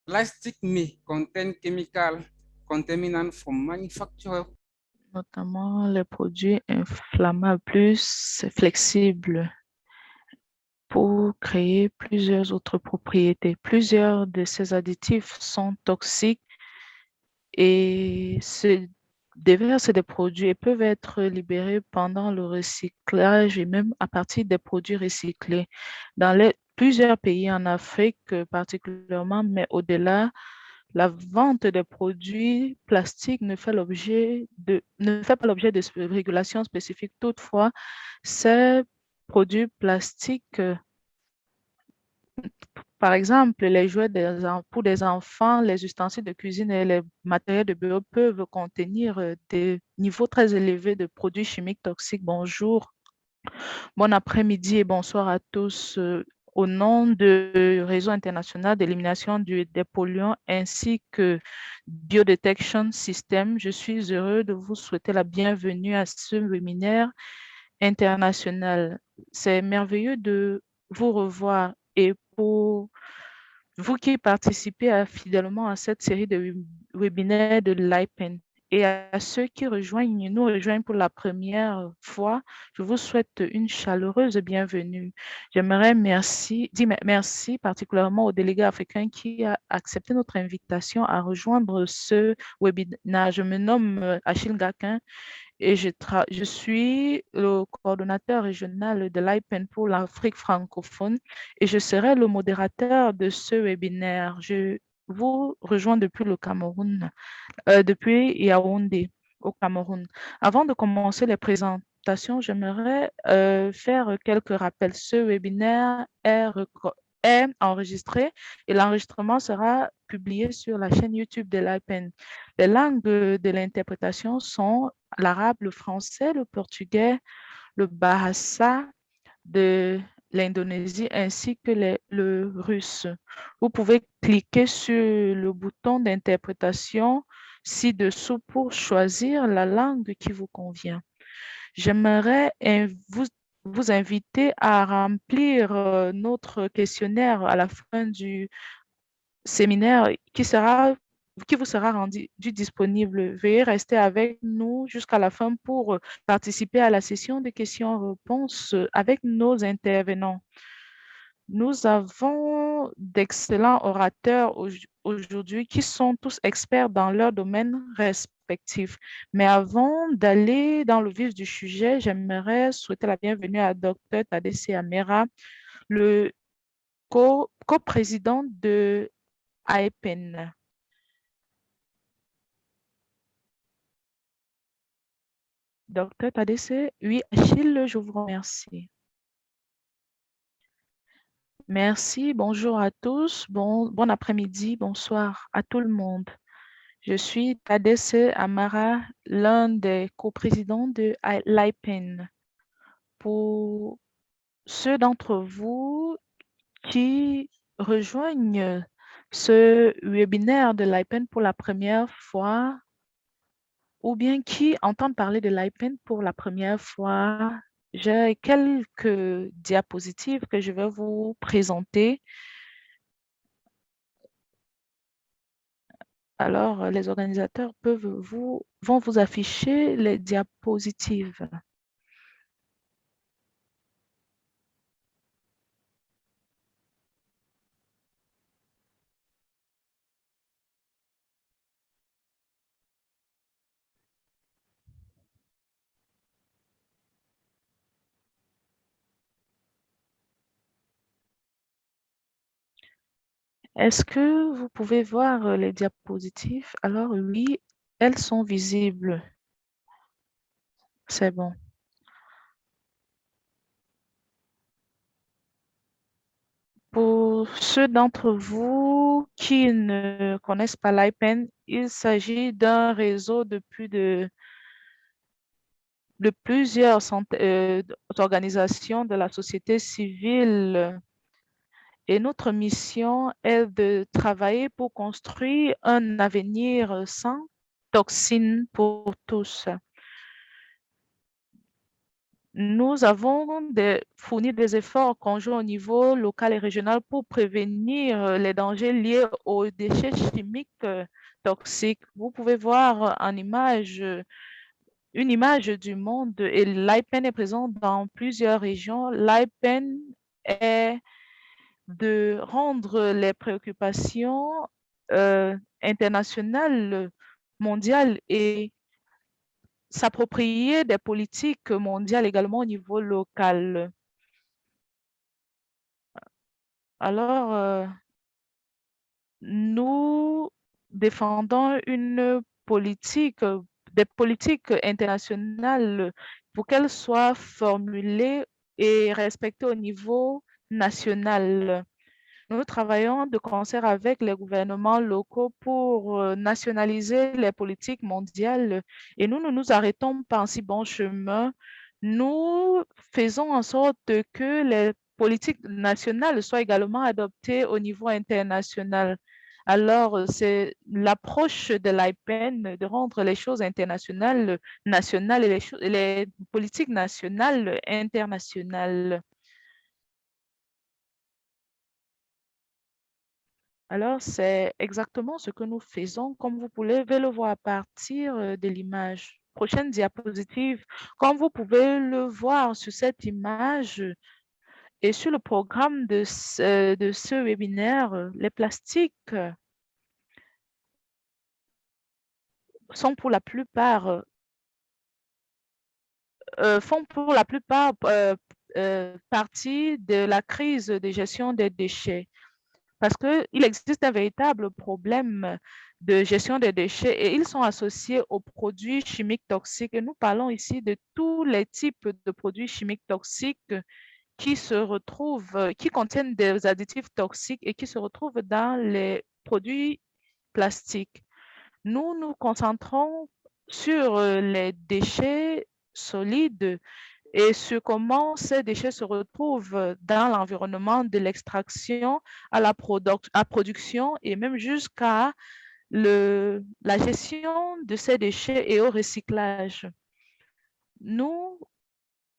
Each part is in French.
Plastic may contain chemical contaminant from manufacture. Notamment les produits inflammables plus flexibles pour créer plusieurs autres propriétés. Plusieurs de ces additifs sont toxiques et se déversent des produits et peuvent être libérés pendant le recyclage et même à partir des produits recyclés. Dans plusieurs pays en Afrique particulièrement, mais au-delà, la vente des produits plastiques ne fait pas l'objet de régulations spécifiques. Toutefois, ces produits plastiques, par exemple, les jouets pour des enfants, les ustensiles de cuisine et les matériels de bureau peuvent contenir des niveaux très élevés de produits chimiques toxiques. Bonjour, bon après-midi et bonsoir à tous. Au nom du Réseau international d'élimination des polluants ainsi que Biodetection System, je suis heureux de vous souhaiter la bienvenue à ce webinaire international. C'est merveilleux de vous revoir et pour vous qui participez fidèlement à cette série de webinaires de l'IPEN et à ceux qui nous rejoignent pour la première fois, je vous souhaite une chaleureuse bienvenue. J'aimerais dire merci particulièrement au délégué africain qui a accepté notre invitation à rejoindre ce webinaire. Je me nomme Achille Gaquin et je suis le coordonnateur régional de l'IPEN pour l'Afrique francophone et je serai le modérateur de ce webinaire. Je vous rejoins depuis le Cameroun, depuis Yaoundé, au Cameroun. Avant de commencer les présentations, j'aimerais faire quelques rappels. Ce webinaire est enregistré et l'enregistrement sera publié sur la chaîne YouTube de l'IPEN. Les langues de l'interprétation sont l'arabe, le français, le portugais, le bahasa de l'Indonésie ainsi que le russe. Vous pouvez cliquer sur le bouton d'interprétation ci-dessous pour choisir la langue qui vous convient. J'aimerais vous inviter à remplir notre questionnaire à la fin du séminaire qui vous sera rendu disponible. Veuillez rester avec nous jusqu'à la fin pour participer à la session de questions-réponses avec nos intervenants. Nous avons d'excellents orateurs aujourd'hui qui sont tous experts dans leur domaine respectif. Mais avant d'aller dans le vif du sujet, j'aimerais souhaiter la bienvenue à Dr. Tadesse Amera, le co-président de AEPEN. Docteur Tadesse, oui, Achille, je vous remercie. Merci, bonjour à tous, bon après-midi, bonsoir à tout le monde. Je suis Tadesse Amara, l'un des coprésidents de l'IPEN. Pour ceux d'entre vous qui rejoignent ce webinaire de l'IPEN pour la première fois, ou bien qui entendent parler de l'IPEN pour la première fois, j'ai quelques diapositives que je vais vous présenter. Alors, les organisateurs vont vous afficher les diapositives. Est-ce que vous pouvez voir les diapositives? Alors oui, elles sont visibles. C'est bon. Pour ceux d'entre vous qui ne connaissent pas l'IPEN, il s'agit d'un réseau de plusieurs organisations de la société civile. Et notre mission est de travailler pour construire un avenir sans toxines pour tous. Nous avons fourni des efforts conjoints au niveau local et régional pour prévenir les dangers liés aux déchets chimiques toxiques. Vous pouvez voir en image une image du monde et l'IPEN est présent dans plusieurs régions. L'IPEN est de rendre les préoccupations internationales, mondiales et s'approprier des politiques mondiales également au niveau local. Alors, nous défendons une politique, des politiques internationales pour qu'elles soient formulées et respectées au niveau national. Nous travaillons de concert avec les gouvernements locaux pour nationaliser les politiques mondiales et nous ne nous arrêtons pas en si bon chemin. Nous faisons en sorte que les politiques nationales soient également adoptées au niveau international. Alors, c'est l'approche de l'IPEN de rendre les choses internationales nationales et les politiques nationales internationales. Alors, c'est exactement ce que nous faisons, comme vous pouvez le voir à partir de l'image. Prochaine diapositive. Comme vous pouvez le voir sur cette image et sur le programme de ce webinaire, les plastiques sont pour la plupart, font pour la plupart partie de la crise de gestion des déchets. Parce qu'il existe un véritable problème de gestion des déchets et ils sont associés aux produits chimiques toxiques. Et nous parlons ici de tous les types de produits chimiques toxiques qui se retrouvent, qui contiennent des additifs toxiques et qui se retrouvent dans les produits plastiques. Nous nous concentrons sur les déchets solides et sur comment ces déchets se retrouvent dans l'environnement de l'extraction à la production et même jusqu'à la gestion de ces déchets et au recyclage. Nous,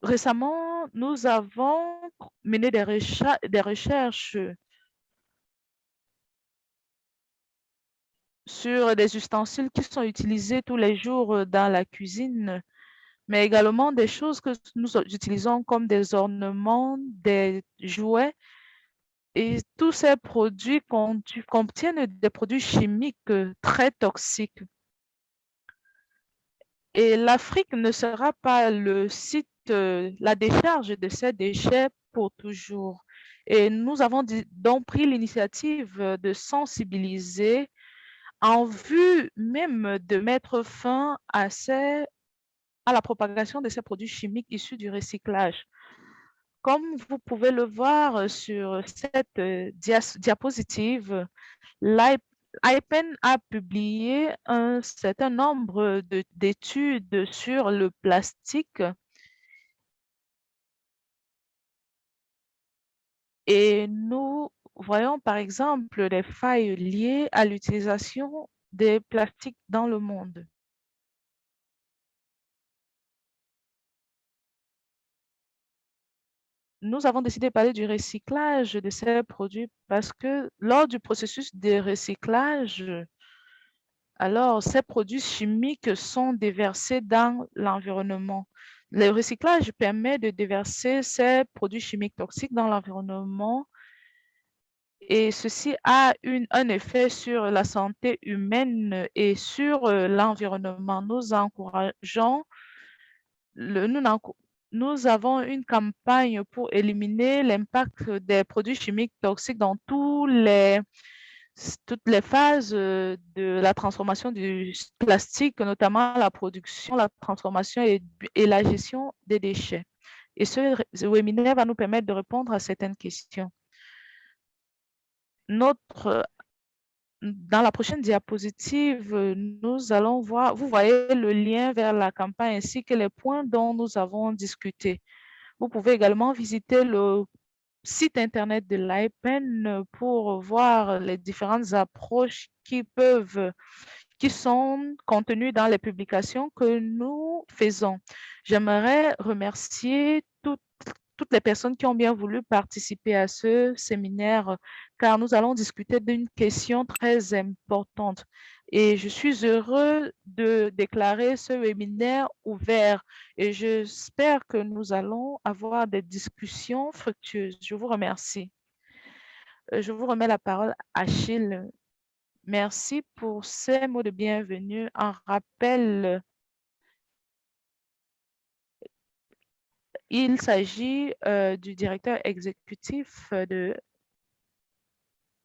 récemment, nous avons mené des recherches sur des ustensiles qui sont utilisés tous les jours dans la cuisine, mais également des choses que nous utilisons comme des ornements, des jouets. Et tous ces produits contiennent des produits chimiques très toxiques. Et l'Afrique ne sera pas le site, la décharge de ces déchets pour toujours. Et nous avons donc pris l'initiative de sensibiliser en vue même de mettre fin à la propagation de ces produits chimiques issus du recyclage. Comme vous pouvez le voir sur cette diapositive, l'IPEN a publié un certain nombre d'études sur le plastique et nous voyons par exemple les failles liées à l'utilisation des plastiques dans le monde. Nous avons décidé de parler du recyclage de ces produits parce que lors du processus de recyclage, alors ces produits chimiques sont déversés dans l'environnement. Le recyclage permet de déverser ces produits chimiques toxiques dans l'environnement et ceci a un effet sur la santé humaine et sur l'environnement. Nous encourageons nous avons une campagne pour éliminer l'impact des produits chimiques toxiques dans toutes les phases de la transformation du plastique, notamment la production, la transformation et la gestion des déchets. Et ce webinaire va nous permettre de répondre à certaines questions. Dans la prochaine diapositive, nous allons voir, vous voyez le lien vers la campagne ainsi que les points dont nous avons discuté. Vous pouvez également visiter le site internet de l'IPEN pour voir les différentes approches qui sont contenus dans les publications que nous faisons. J'aimerais remercier toutes les personnes qui ont bien voulu participer à ce séminaire, car nous allons discuter d'une question très importante. Et je suis heureux de déclarer ce webinaire ouvert et j'espère que nous allons avoir des discussions fructueuses. Je vous remercie. Je vous remets la parole, Achille. Merci pour ces mots de bienvenue. En rappel, il s'agit du directeur exécutif de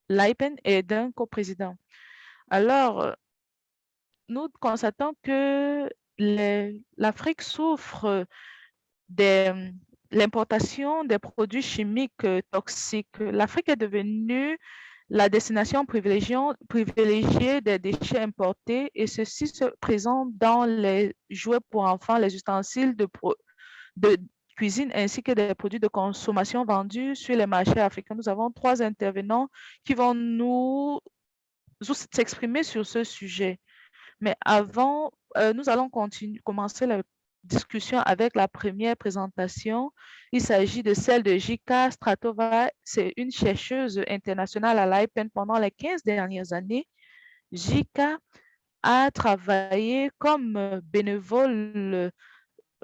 l'IPEN et d'un coprésident. Alors, nous constatons que l'Afrique souffre de l'importation des produits chimiques toxiques. L'Afrique est devenue la destination privilégiée des déchets importés et ceci se présente dans les jouets pour enfants, les ustensiles de cuisine ainsi que des produits de consommation vendus sur les marchés africains. Nous avons 3 intervenants qui vont nous s'exprimer sur ce sujet. Mais avant, nous allons commencer la discussion avec la première présentation. Il s'agit de celle de Jika Stratova. C'est une chercheuse internationale à l'IPEN pendant les 15 dernières années. Jika a travaillé comme bénévole,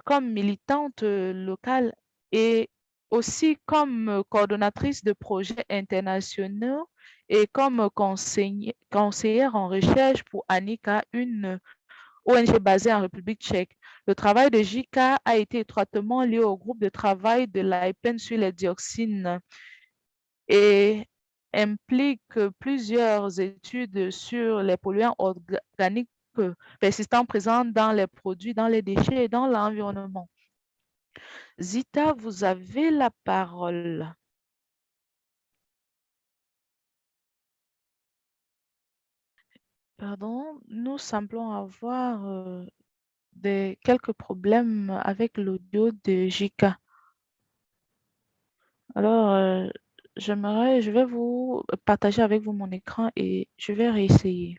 comme militante locale et aussi comme coordonnatrice de projets internationaux et comme conseillère en recherche pour Anika, une ONG basée en République tchèque. Le travail de JICA a été étroitement lié au groupe de travail de l'IPEN sur les dioxines et implique plusieurs études sur les polluants organiques persistants présents dans les produits, dans les déchets et dans l'environnement. Zita, vous avez la parole. Pardon, nous semblons avoir quelques problèmes avec l'audio de Jika. Alors, je vais vous partager avec vous mon écran et je vais réessayer.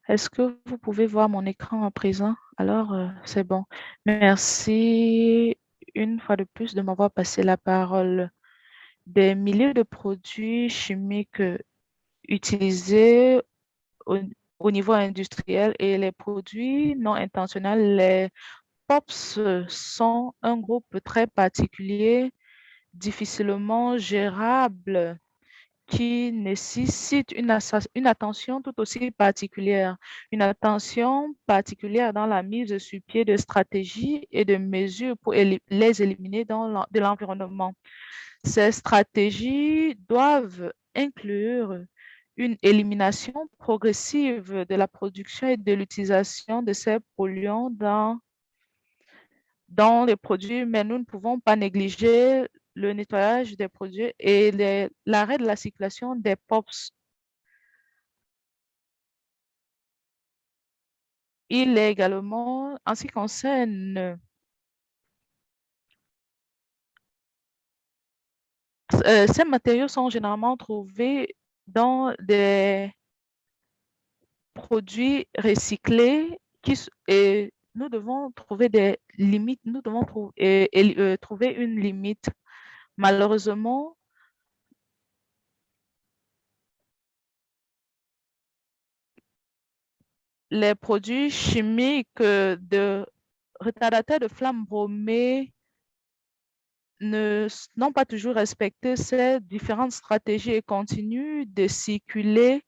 Est-ce que vous pouvez voir mon écran à présent? Alors, c'est bon. Merci une fois de plus de m'avoir passé la parole. Des milliers de produits chimiques utilisés au, au niveau industriel et les produits non intentionnels, les POPs sont un groupe très particulier, difficilement gérable, qui nécessite une attention tout aussi particulière. Une attention particulière dans la mise sur pied de stratégies et de mesures pour les éliminer de l'environnement. Ces stratégies doivent inclure une élimination progressive de la production et de l'utilisation de ces polluants dans les produits, mais nous ne pouvons pas négliger le nettoyage des produits et l'arrêt de la circulation des POPs. Il est également, en ce qui concerne, ces matériaux sont généralement trouvés dans des produits recyclés et nous devons trouver des limites, nous devons trouver une limite. Malheureusement, les produits chimiques de retardateurs de flammes bromées n'ont pas toujours respecté ces différentes stratégies et continuent de circuler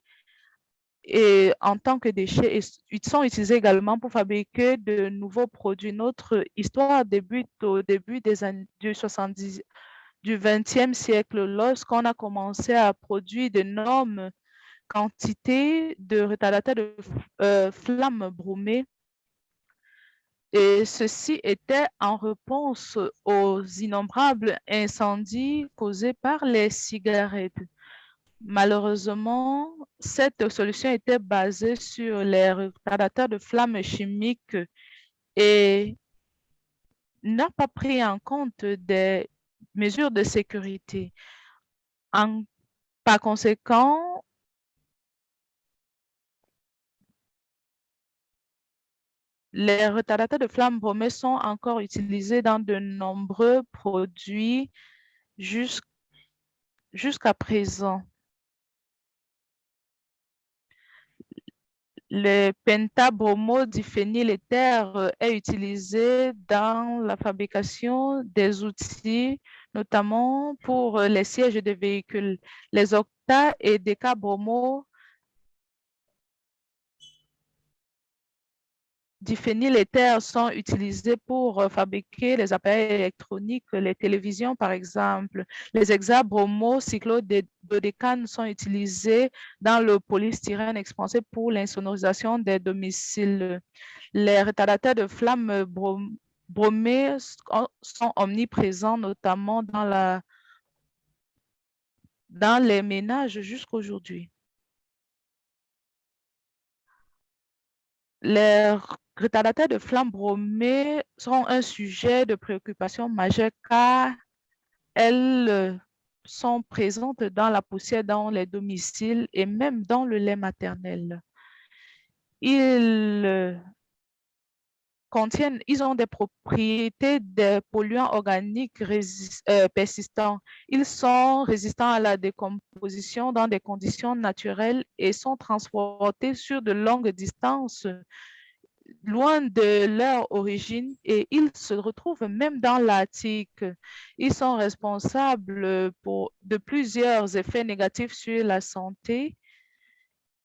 et en tant que déchets. Ils sont utilisés également pour fabriquer de nouveaux produits. Notre histoire débute au début des années du 20e siècle, lorsqu'on a commencé à produire d'énormes quantités de retardateurs de flammes bromées. Et ceci était en réponse aux innombrables incendies causés par les cigarettes. Malheureusement, cette solution était basée sur les retardateurs de flammes chimiques et n'a pas pris en compte des mesures de sécurité. Par conséquent, Les retardateurs de flamme bromée sont encore utilisés dans de nombreux produits jusqu'à présent. Le pentabromodiphényléther est utilisé dans la fabrication des outils, notamment pour les sièges de véhicules. Les octa et décabromo diphényléther sont utilisés pour fabriquer les appareils électroniques, les télévisions par exemple. Les hexabromocyclododécanes sont utilisés dans le polystyrène expansé pour l'insonorisation des domiciles. Les retardateurs de flamme bromés sont omniprésents, notamment dans les ménages jusqu'à aujourd'hui. Les retardateurs de flamme bromée sont un sujet de préoccupation majeure car elles sont présentes dans la poussière, dans les domiciles et même dans le lait maternel. Ils ont des propriétés de polluants organiques persistants. Ils sont résistants à la décomposition dans des conditions naturelles et sont transportés sur de longues distances loin de leur origine et ils se retrouvent même dans l'Arctique. Ils sont responsables de plusieurs effets négatifs sur la santé,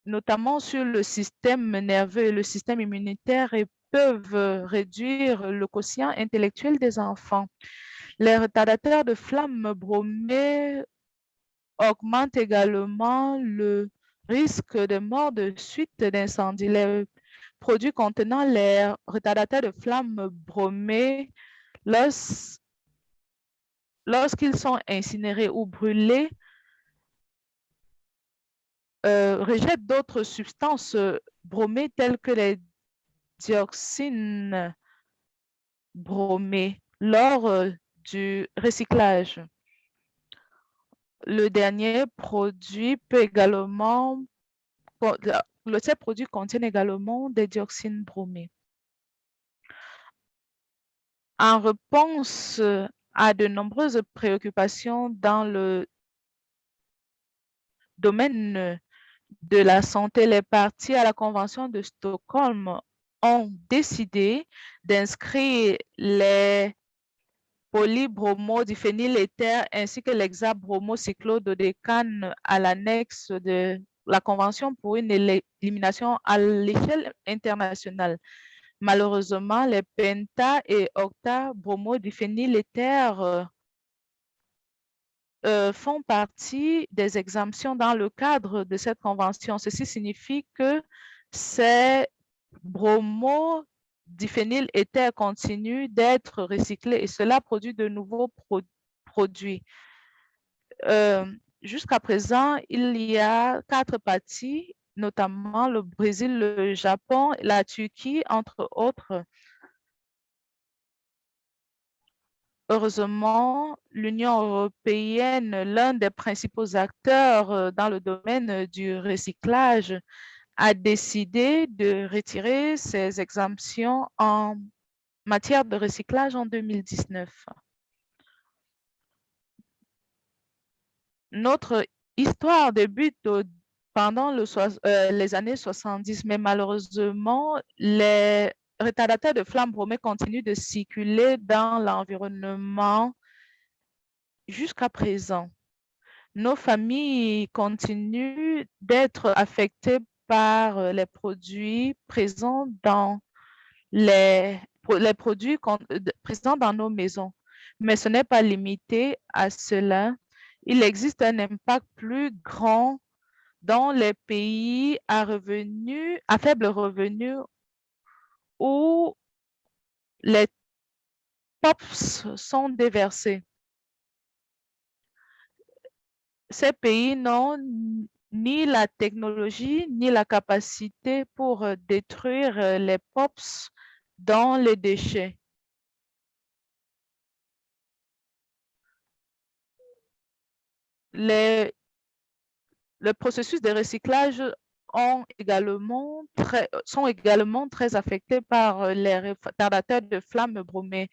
notamment sur le système nerveux et le système immunitaire et peuvent réduire le quotient intellectuel des enfants. Les retardateurs de flamme bromée augmentent également le risque de mort de suite d'incendie. Les produits contenant les retardateurs de flamme bromée, lorsqu'ils sont incinérés ou brûlés, rejettent d'autres substances bromées telles que les dioxines bromées lors du recyclage. Le dernier produit peut également, ces produits contiennent également des dioxines bromées. En réponse à de nombreuses préoccupations dans le domaine de la santé, les parties à la Convention de Stockholm ont décidé d'inscrire les polybromodiphényléther ainsi que l'hexabromоcyclododécane à l'annexe de la Convention pour une élimination à l'échelle internationale. Malheureusement, les penta- et octabromodiphényléther font partie des exemptions dans le cadre de cette convention. Ceci signifie que ces bromodiphényléther continuent d'être recyclés et cela produit de nouveaux produits. Jusqu'à présent, il y a 4 parties, notamment le Brésil, le Japon, la Turquie, entre autres. Heureusement, l'Union européenne, l'un des principaux acteurs dans le domaine du recyclage, a décidé de retirer ses exemptions en matière de recyclage en 2019. Notre histoire débute pendant les années 70, mais malheureusement, les retardateurs de flamme bromée continuent de circuler dans l'environnement jusqu'à présent. Nos familles continuent d'être affectées par les produits présents dans présents dans nos maisons. Mais ce n'est pas limité à cela. Il existe un impact plus grand dans les pays à faible revenu où les POPs sont déversés. Ces pays n'ont ni la technologie ni la capacité pour détruire les POPs dans les déchets. Le processus de recyclage sont également très affectés par les retardateurs de flammes brûlées.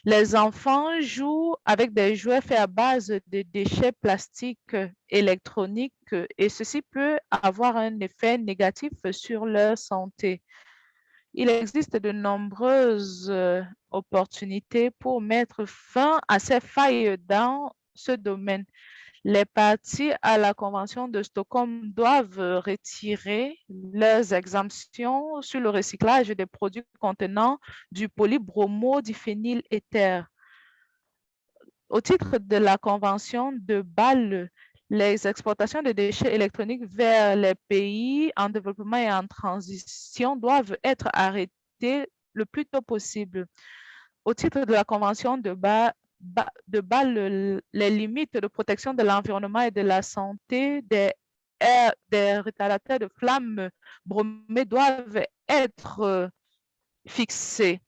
Les enfants jouent avec des jouets faits à base de déchets plastiques électroniques et ceci peut avoir un effet négatif sur leur santé. Il existe de nombreuses opportunités pour mettre fin à ces failles dans ce domaine. Les parties à la Convention de Stockholm doivent retirer leurs exemptions sur le recyclage des produits contenant du polybromodiphényléther. Au titre de la Convention de Bâle, les exportations de déchets électroniques vers les pays en développement et en transition doivent être arrêtées le plus tôt possible. Au titre de la Convention de Bâle, les limites de protection de l'environnement et de la santé des retardateurs de flammes brûlées doivent être fixées.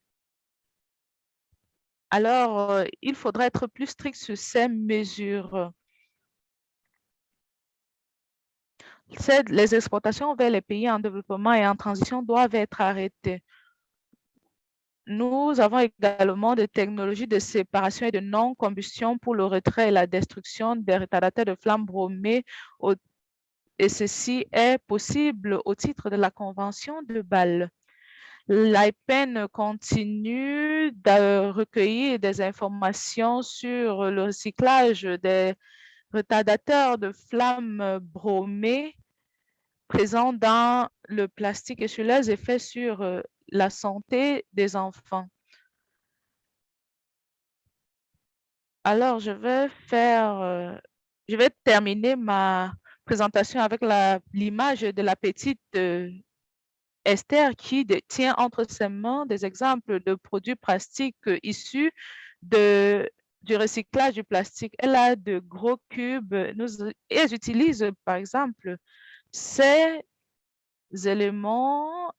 Alors, il faudra être plus strict sur ces mesures. Les exportations vers les pays en développement et en transition doivent être arrêtées. Nous avons également des technologies de séparation et de non-combustion pour le retrait et la destruction des retardateurs de flammes brûlées et ceci est possible au titre de la Convention de Bâle. L'IPEN continue de recueillir des informations sur le recyclage des retardateurs de flammes brûlées présents dans le plastique et sur leurs effets sur la santé des enfants. Alors, je vais terminer ma présentation avec l'image de la petite Esther qui tient entre ses mains des exemples de produits plastiques issus du recyclage du plastique. Elle a de gros cubes. Elles utilisent, par exemple, ces éléments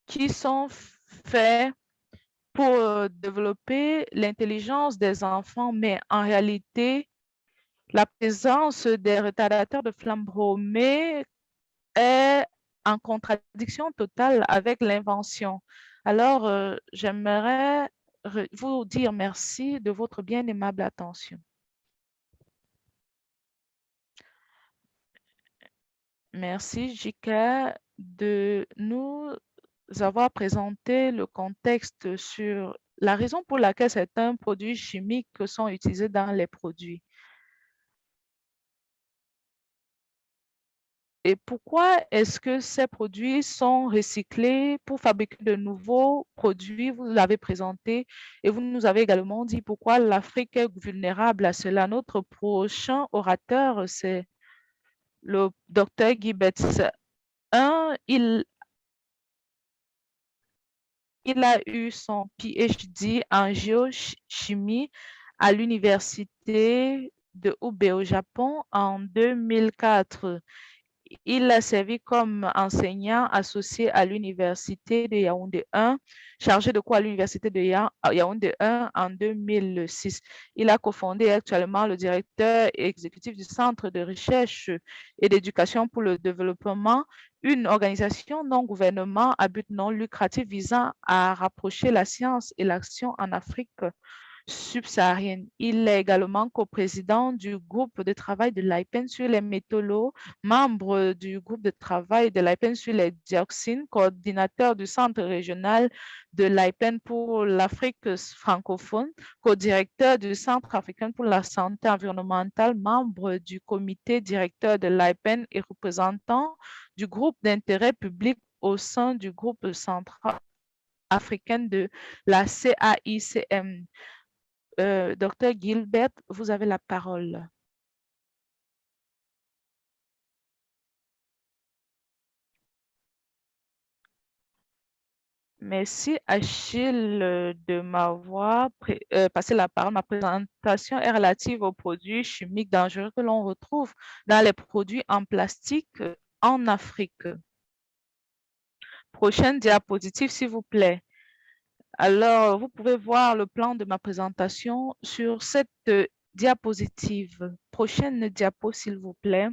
qui sont faits pour développer l'intelligence des enfants, mais en réalité, la présence des retardateurs de flammes brûlées est en contradiction totale avec l'invention. Alors, j'aimerais vous dire merci de votre bien aimable attention. Merci, Jika, de nous avoir présenté le contexte sur la raison pour laquelle certains produits chimiques sont utilisés dans les produits. Et pourquoi est-ce que ces produits sont recyclés pour fabriquer de nouveaux produits? Vous l'avez présenté et vous nous avez également dit pourquoi l'Afrique est vulnérable à cela. Notre prochain orateur, c'est le docteur Guy Betts. Il a eu son PhD en géochimie à l'université de Hubei au Japon en 2004. Il a servi comme enseignant associé à l'université de Yaoundé 1, chargé de cours à l'université de Yaoundé 1 en 2006. Il a cofondé actuellement le directeur exécutif du Centre de recherche et d'éducation pour le développement, une organisation non gouvernementale à but non lucratif visant à rapprocher la science et l'action en Afrique subsaharienne. Il est également coprésident du groupe de travail de l'IPEN sur les métaux, membre du groupe de travail de l'IPEN sur les dioxines, coordinateur du centre régional de l'IPEN pour l'Afrique francophone, co-directeur du Centre africain pour la santé environnementale, membre du comité directeur de l'IPEN et représentant du groupe d'intérêt public au sein du groupe central africain de la CAICM. Docteur Gilbert, vous avez la parole. Merci Achille de m'avoir passé la parole. Ma présentation est relative aux produits chimiques dangereux que l'on retrouve dans les produits en plastique en Afrique. Prochaine diapositive, s'il vous plaît. Alors, vous pouvez voir le plan de ma présentation sur cette diapositive. Prochaine diapo, s'il vous plaît.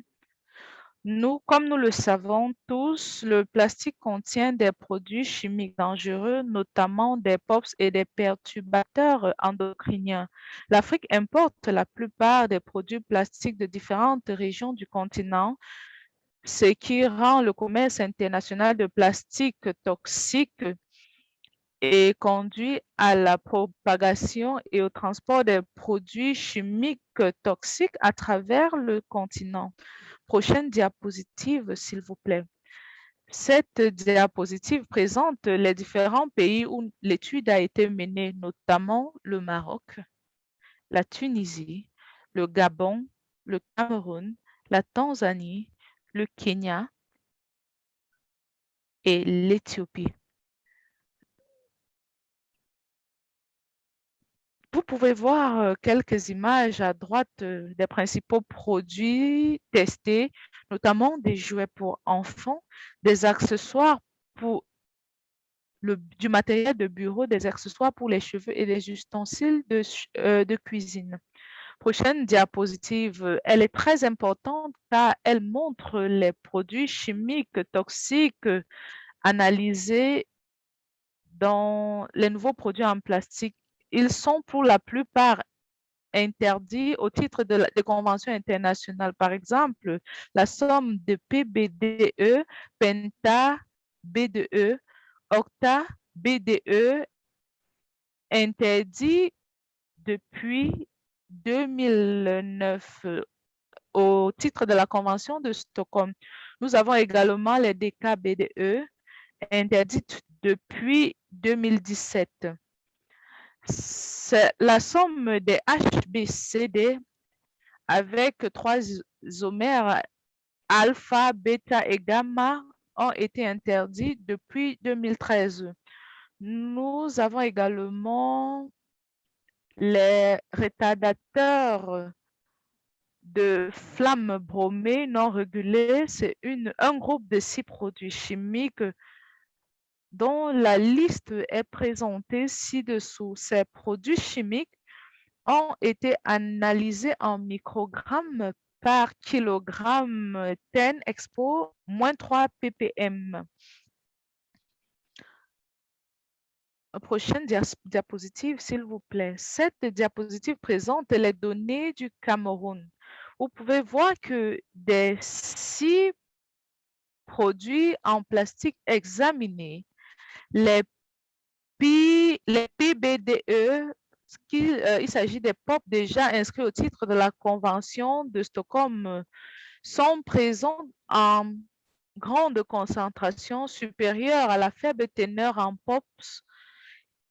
Comme nous le savons tous, le plastique contient des produits chimiques dangereux, notamment des POPs et des perturbateurs endocriniens. L'Afrique importe la plupart des produits plastiques de différentes régions du continent, ce qui rend le commerce international de plastique toxique et conduit à la propagation et au transport des produits chimiques toxiques à travers le continent. Prochaine diapositive, s'il vous plaît. Cette diapositive présente les différents pays où l'étude a été menée, notamment le Maroc, la Tunisie, le Gabon, le Cameroun, la Tanzanie, le Kenya et l'Éthiopie. Vous pouvez voir quelques images à droite des principaux produits testés, notamment des jouets pour enfants, des accessoires pour du matériel de bureau, des accessoires pour les cheveux et des ustensiles de cuisine. Prochaine diapositive, elle est très importante car elle montre les produits chimiques toxiques analysés dans les nouveaux produits en plastique. Ils sont pour la plupart interdits au titre des conventions internationales. Par exemple, la somme de PBDE, Penta BDE, Octa BDE interdit depuis 2009 au titre de la Convention de Stockholm. Nous avons également les DK-BDE interdites depuis 2017. La somme des HBCD avec 3 isomères alpha, bêta et gamma ont été interdits depuis 2013. Nous avons également les retardateurs de flammes bromées non régulées. C'est un groupe de 6 produits chimiques dont la liste est présentée ci-dessous. Ces produits chimiques ont été analysés en microgrammes par kilogramme TEN Expo -3 ppm. Prochaine diapositive, s'il vous plaît. Cette diapositive présente les données du Cameroun. Vous pouvez voir que des 6 produits en plastique examinés, les PBDE, il s'agit des POP déjà inscrits au titre de la Convention de Stockholm, sont présents en grande concentration supérieure à la faible teneur en POPs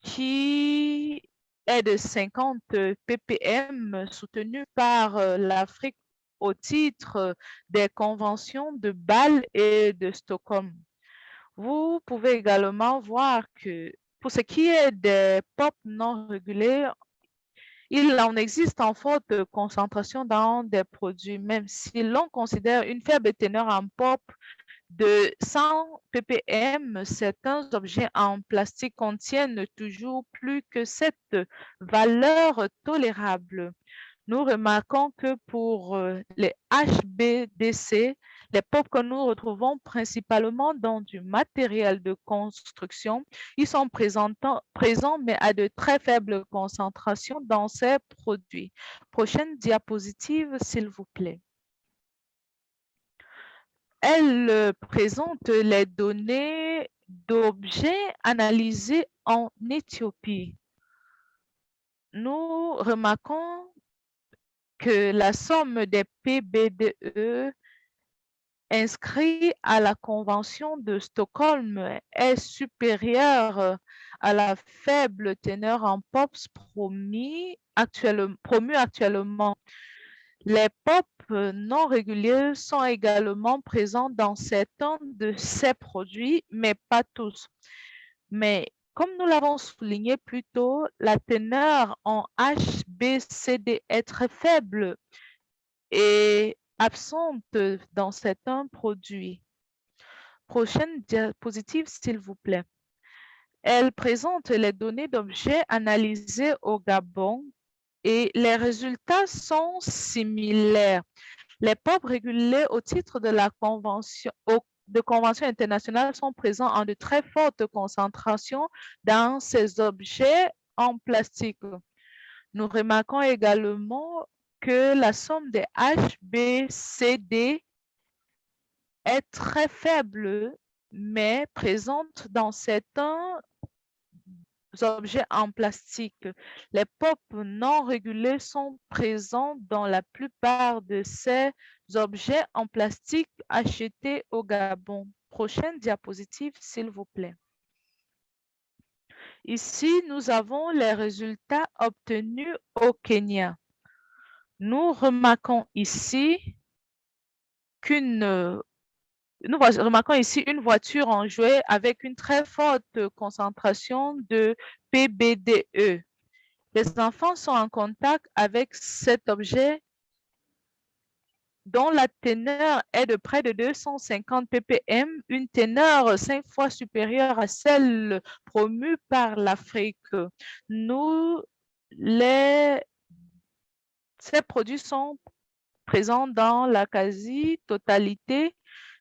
qui est de 50 ppm soutenue par l'Afrique au titre des conventions de Bâle et de Stockholm. Vous pouvez également voir que pour ce qui est des POP non régulés, il en existe en forte concentration dans des produits, même si l'on considère une faible teneur en POP de 100 ppm, certains objets en plastique contiennent toujours plus que cette valeur tolérable. Nous remarquons que pour les HBDC, les POP que nous retrouvons principalement dans du matériel de construction, ils sont présents mais à de très faibles concentrations dans ces produits. Prochaine diapositive, s'il vous plaît. Elle présente les données d'objets analysés en Éthiopie. Nous remarquons que la somme des PBDE inscrits à la Convention de Stockholm est supérieure à la faible teneur en POPs promue actuellement. Les POP non réguliers sont également présents dans certains de ces produits, mais pas tous. Mais comme nous l'avons souligné plus tôt, la teneur en HBCD est très faible et absente dans certains produits. Prochaine diapositive, s'il vous plaît. Elle présente les données d'objets analysés au Gabon et les résultats sont similaires. Les POP régulés au titre de la convention, de conventions internationales sont présents en de très fortes concentrations dans ces objets en plastique. Nous remarquons également que la somme des HBCD est très faible, mais présente dans certains objets en plastique. Les POP non régulés sont présents dans la plupart de ces objets en plastique achetés au Gabon. Prochaine diapositive, s'il vous plaît. Ici, nous avons les résultats obtenus au Kenya. Nous remarquons ici une voiture en jouet avec une très forte concentration de PBDE. Les enfants sont en contact avec cet objet dont la teneur est de près de 250 ppm, une teneur 5 fois supérieure à celle promue par l'Afrique. Ces produits sont présents dans la quasi-totalité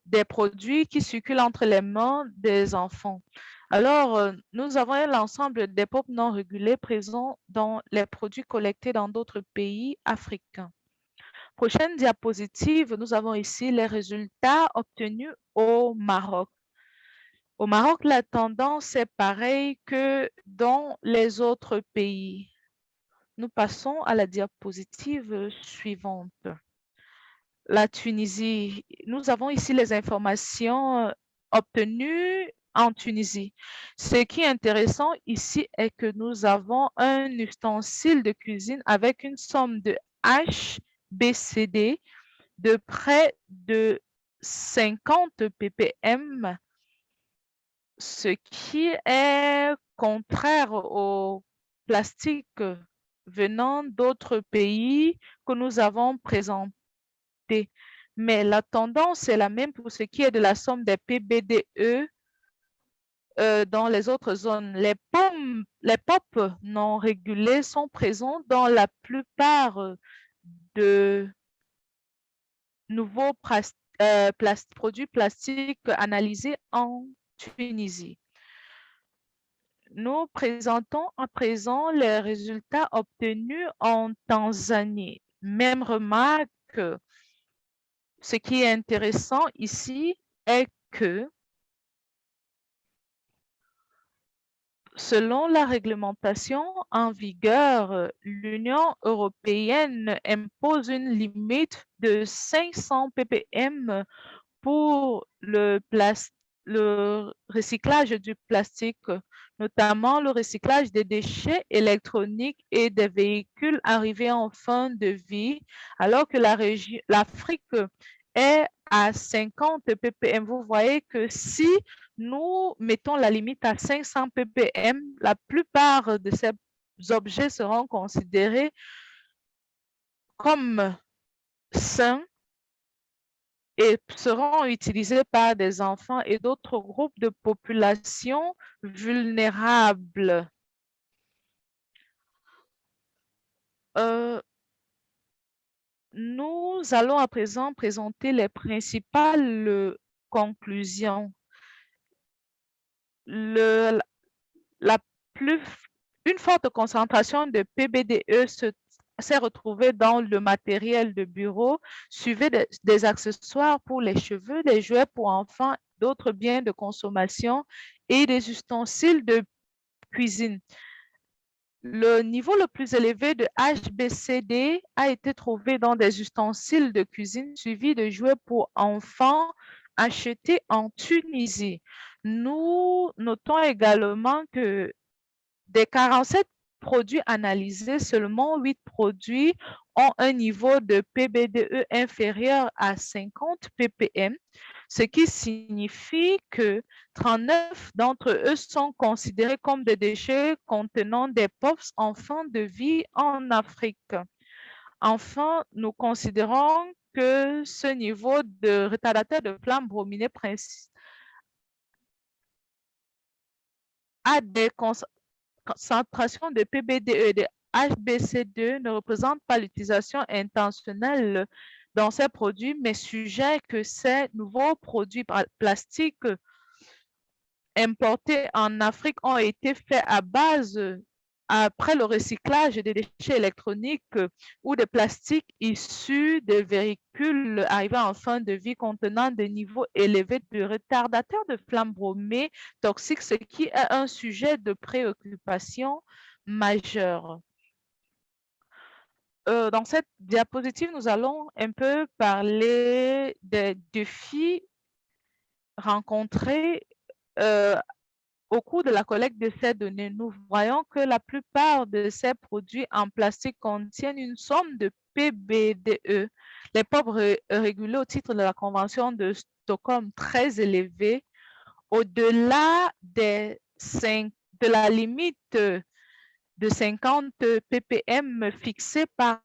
des produits qui circulent entre les mains des enfants. Alors, nous avons l'ensemble des POP non régulés présents dans les produits collectés dans d'autres pays africains. Prochaine diapositive, nous avons ici les résultats obtenus au Maroc. Au Maroc, la tendance est pareille que dans les autres pays. Nous passons à la diapositive suivante. La Tunisie, nous avons ici les informations obtenues en Tunisie. Ce qui est intéressant ici est que nous avons un ustensile de cuisine avec une somme de HBCD de près de 50 ppm, ce qui est contraire au plastique venant d'autres pays que nous avons présentés. Mais la tendance est la même pour ce qui est de la somme des PBDE dans les autres zones. Les POP non régulés sont présents dans la plupart de nouveaux produits plastiques analysés en Tunisie. Nous présentons à présent les résultats obtenus en Tanzanie. Même remarque, ce qui est intéressant ici est que selon la réglementation en vigueur, l'Union européenne impose une limite de 500 ppm pour le recyclage du plastique, notamment le recyclage des déchets électroniques et des véhicules arrivés en fin de vie, alors que l'Afrique est à 50 ppm. Vous voyez que si nous mettons la limite à 500 ppm, la plupart de ces objets seront considérés comme sains et seront utilisés par des enfants et d'autres groupes de population vulnérables. Nous allons à présent présenter les principales conclusions. Une forte concentration de PBDE s'est retrouvée dans le matériel de bureau, suivi des accessoires pour les cheveux, des jouets pour enfants, d'autres biens de consommation et des ustensiles de cuisine. Le niveau le plus élevé de HBCD a été trouvé dans des ustensiles de cuisine suivis de jouets pour enfants achetés en Tunisie. Nous notons également que des 47 produits analysés, seulement 8 produits ont un niveau de PBDE inférieur à 50 ppm, ce qui signifie que 39 d'entre eux sont considérés comme des déchets contenant des POPs en fin de vie en Afrique. Enfin, nous considérons que ce niveau de retardateur de flamme brominée a des concentration de PBDE et de HBCD ne représente pas l'utilisation intentionnelle dans ces produits, mais sujet que ces nouveaux produits plastiques importés en Afrique ont été faits à base, après le recyclage des déchets électroniques ou de plastiques issus de véhicules arrivant en fin de vie contenant des niveaux élevés de retardateurs de flammes bromées toxiques, ce qui est un sujet de préoccupation majeure. Dans cette diapositive, nous allons un peu parler des défis rencontrés au cours de la collecte de ces données. Nous voyons que la plupart de ces produits en plastique contiennent une somme de PBDE, les pauvres régulés au titre de la Convention de Stockholm, très élevés, au-delà de la limite de 50 ppm fixée par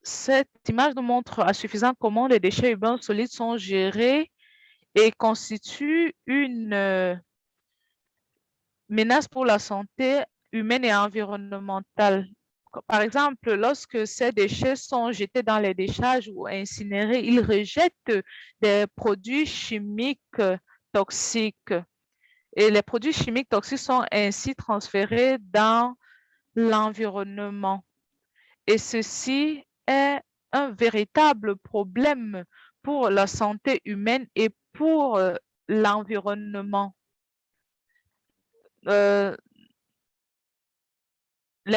cette image nous montre à suffisant comment les déchets urbains solides sont gérés et constituent une menace pour la santé humaine et environnementale. Par exemple, lorsque ces déchets sont jetés dans les décharges ou incinérés, ils rejettent des produits chimiques toxiques. Et les produits chimiques toxiques sont ainsi transférés dans l'environnement. Et ceci est un véritable problème pour la santé humaine et pour l'environnement. Les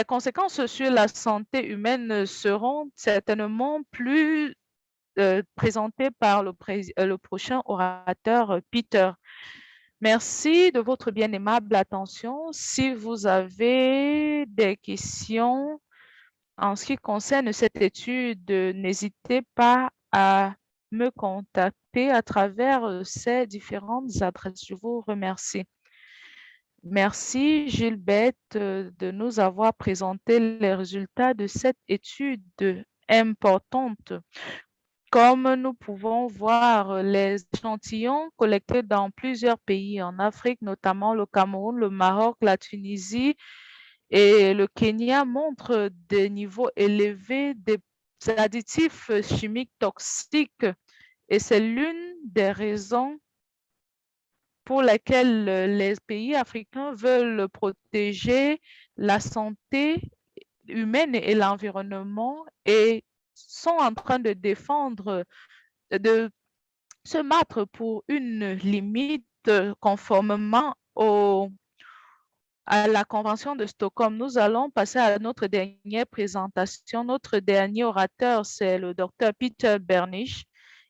conséquences sur la santé humaine seront certainement plus présentées par le prochain orateur, Peter. Merci de votre bien aimable attention. Si vous avez des questions en ce qui concerne cette étude, n'hésitez pas à me contacter à travers ces différentes adresses. Je vous remercie. Merci Gilberte de nous avoir présenté les résultats de cette étude importante. Comme nous pouvons voir, les échantillons collectés dans plusieurs pays en Afrique, notamment le Cameroun, le Maroc, la Tunisie et le Kenya, montrent des niveaux élevés des additifs chimiques toxiques. Et c'est l'une des raisons pour lesquelles les pays africains veulent protéger la santé humaine et l'environnement et sont en train de défendre, de se battre pour une limite conformément à la Convention de Stockholm. Nous allons passer à notre dernière présentation. Notre dernier orateur, c'est le docteur Peter Bernisch.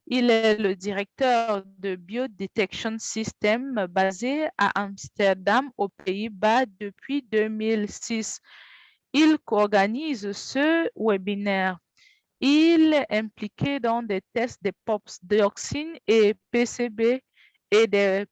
Il est le directeur de Biodetection System basé à Amsterdam, aux Pays-Bas, depuis 2006. Il co-organise ce webinaire. Il est impliqué dans des tests de POPs, dioxine et PCB et des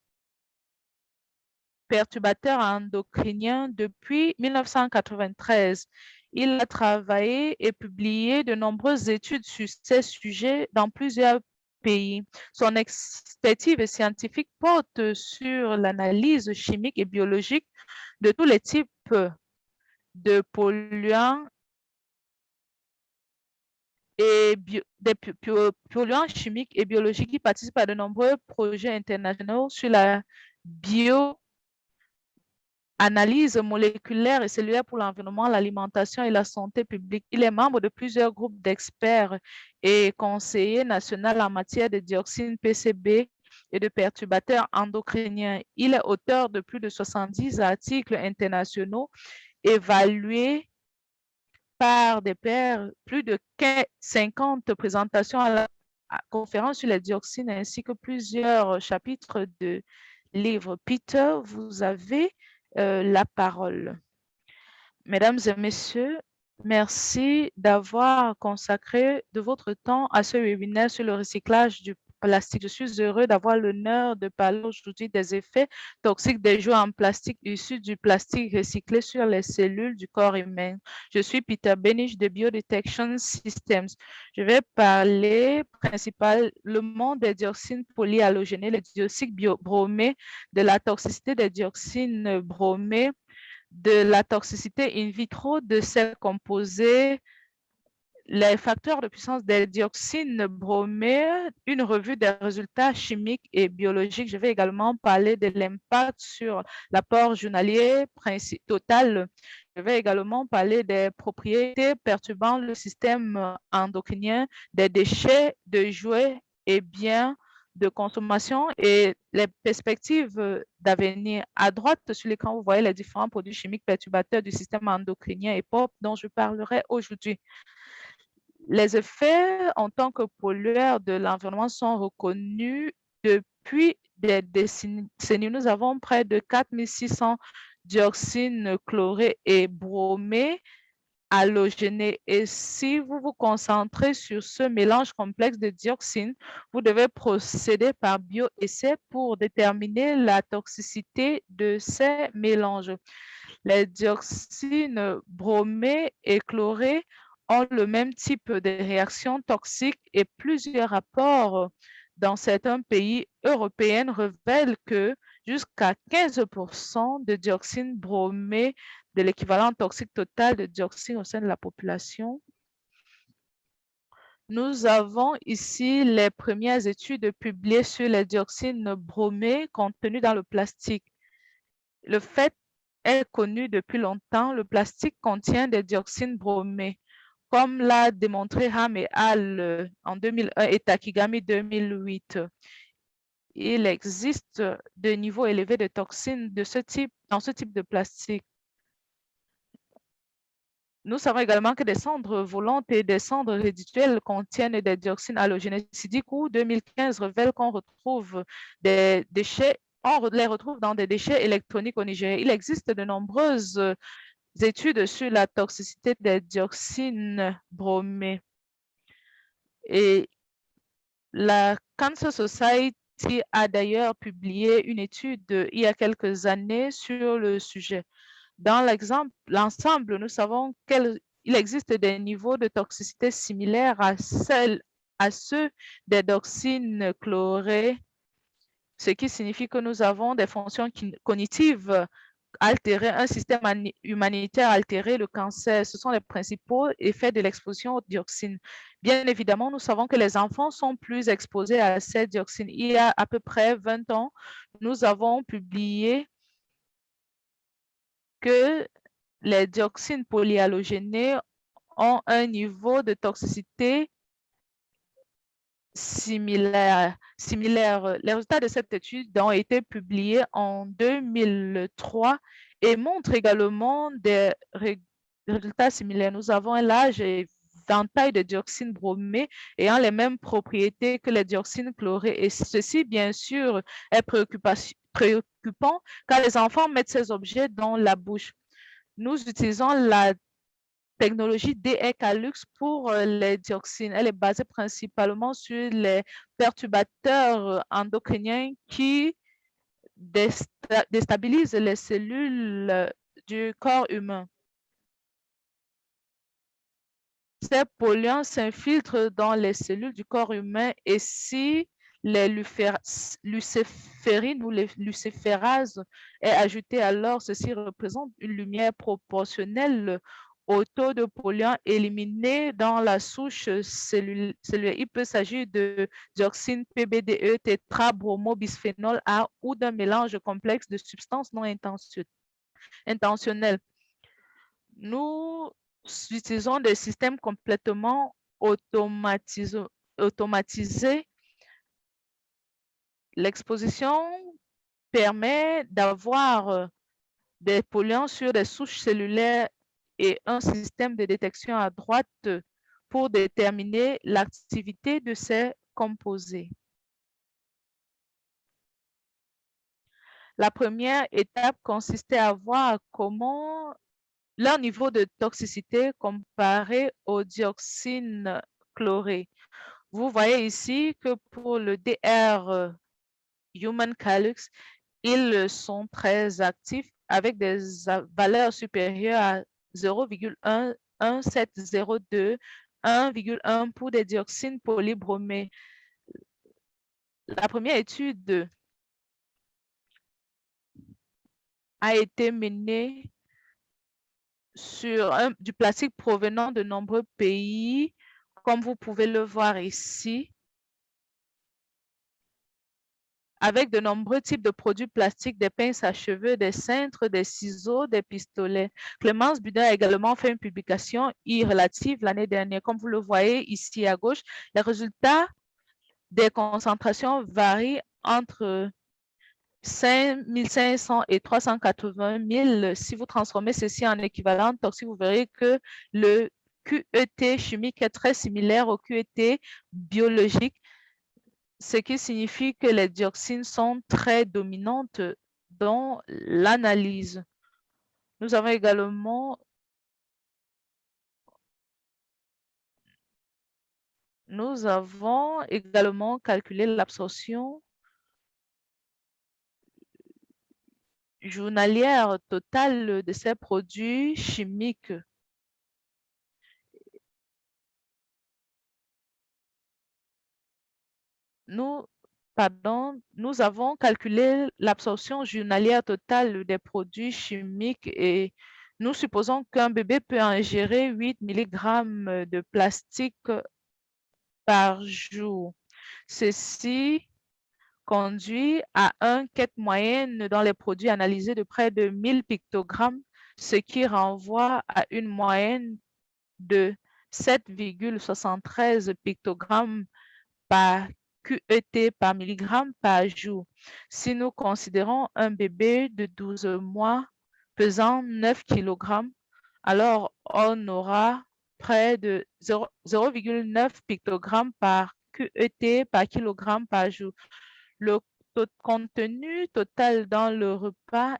perturbateurs endocriniens depuis 1993. Il a travaillé et publié de nombreuses études sur ces sujets dans plusieurs pays. Son expertise scientifique porte sur l'analyse chimique et biologique de tous les types de polluants et des polluants chimiques et biologiques qui participent à de nombreux projets internationaux sur la bioanalyse moléculaire et cellulaire pour l'environnement, l'alimentation et la santé publique. Il est membre de plusieurs groupes d'experts et conseiller national en matière de dioxine PCB et de perturbateurs endocriniens. Il est auteur de plus de 70 articles internationaux évalués par des pairs, plus de 50 présentations à la conférence sur les dioxines ainsi que plusieurs chapitres de livres. Peter, vous avez la parole. Mesdames et messieurs, merci d'avoir consacré de votre temps à ce webinaire sur le recyclage du plastique. Je suis heureux d'avoir l'honneur de parler aujourd'hui des effets toxiques des jouets en plastique issus du plastique recyclé sur les cellules du corps humain. Je suis Peter Benich de Biodetection Systems. Je vais parler principalement des dioxines polyhalogénés, les dioxines bromés, de la toxicité des dioxines bromés, de la toxicité in vitro de ces composés, les facteurs de puissance des dioxines bromées, une revue des résultats chimiques et biologiques. Je vais également parler de l'impact sur l'apport journalier total. Je vais également parler des propriétés perturbant le système endocrinien, des déchets de jouets et biens de consommation et les perspectives d'avenir. À droite sur l'écran, vous voyez les différents produits chimiques perturbateurs du système endocrinien et POP dont je parlerai aujourd'hui. Les effets en tant que pollueurs de l'environnement sont reconnus depuis des décennies. Nous avons près de 4600 dioxines chlorées et bromées halogénées. Et si vous vous concentrez sur ce mélange complexe de dioxines, vous devez procéder par bioessai pour déterminer la toxicité de ces mélanges. Les dioxines bromées et chlorées ont le même type de réaction toxique et plusieurs rapports dans certains pays européens révèlent que jusqu'à 15% de dioxines bromées de l'équivalent toxique total de dioxine au sein de la population. Nous avons ici les premières études publiées sur les dioxines bromées contenues dans le plastique. Le fait est connu depuis longtemps, le plastique contient des dioxines bromées, comme l'a démontré Ham et al. En 2001 et Takigami 2008. Il existe de niveaux élevés de toxines de ce type, dans ce type de plastique. Nous savons également que des cendres volantes et des cendres résiduelles contiennent des dioxines halogénées. SIDICO 2015 révèle qu'on retrouve des déchets, on les retrouve dans des déchets électroniques au Nigeria. Il existe de nombreuses études sur la toxicité des dioxines bromées. Et la Cancer Society a d'ailleurs publié une étude il y a quelques années sur le sujet. Dans l'ensemble, nous savons qu'il existe des niveaux de toxicité similaires à ceux des dioxines chlorées, ce qui signifie que nous avons des fonctions cognitives altérées, un système humanitaire altéré, le cancer. Ce sont les principaux effets de l'exposition aux dioxines. Bien évidemment, nous savons que les enfants sont plus exposés à ces dioxines. Il y a à peu près 20 ans, nous avons publié que les dioxines polyhalogénées ont un niveau de toxicité similaire. Les résultats de cette étude ont été publiés en 2003 et montrent également des résultats similaires. Nous avons un large éventail de dioxines bromées ayant les mêmes propriétés que les dioxines chlorées. Et ceci, bien sûr, est préoccupant car les enfants mettent ces objets dans la bouche. Nous utilisons la technologie DECALUX pour les dioxines. Elle est basée principalement sur les perturbateurs endocriniens qui déstabilisent les cellules du corps humain. Ces polluants s'infiltrent dans les cellules du corps humain et si les luciférines ou les luciférases est ajoutée, alors ceci représente une lumière proportionnelle au taux de polluants éliminés dans la souche cellulaire. Il peut s'agir de dioxine PBDE, tétrabromobisphénol A ou d'un mélange complexe de substances non intentionnelles. Nous utilisons des systèmes complètement automatisés. L'exposition permet d'avoir des polluants sur des souches cellulaires et un système de détection à droite pour déterminer l'activité de ces composés. La première étape consistait à voir comment leur niveau de toxicité comparé au dioxine chloré. Vous voyez ici que pour le DR Human Calyx, ils sont très actifs avec des valeurs supérieures à 0,1702, 1,1 pour des dioxines polybromées. La première étude a été menée sur du plastique provenant de nombreux pays, comme vous pouvez le voir ici, avec de nombreux types de produits plastiques, des pinces à cheveux, des cintres, des ciseaux, des pistolets. Clémence Budin a également fait une publication relative l'année dernière. Comme vous le voyez ici à gauche, les résultats des concentrations varient entre 5500 et 380 000. Si vous transformez ceci en équivalent toxique, vous verrez que le QET chimique est très similaire au QET biologique, ce qui signifie que les dioxines sont très dominantes dans l'analyse. Nous avons également calculé l'absorption journalière totale de ces produits chimiques. Nous avons calculé l'absorption journalière totale des produits chimiques et nous supposons qu'un bébé peut ingérer 8 mg de plastique par jour. Ceci conduit à une quête moyenne dans les produits analysés de près de 1000 pictogrammes, ce qui renvoie à une moyenne de 7,73 pictogrammes par QET par milligramme par jour. Si nous considérons un bébé de 12 mois pesant 9 kg, alors on aura près de 0,9 pictogrammes par QET par kilogramme par jour. Le contenu total dans le repas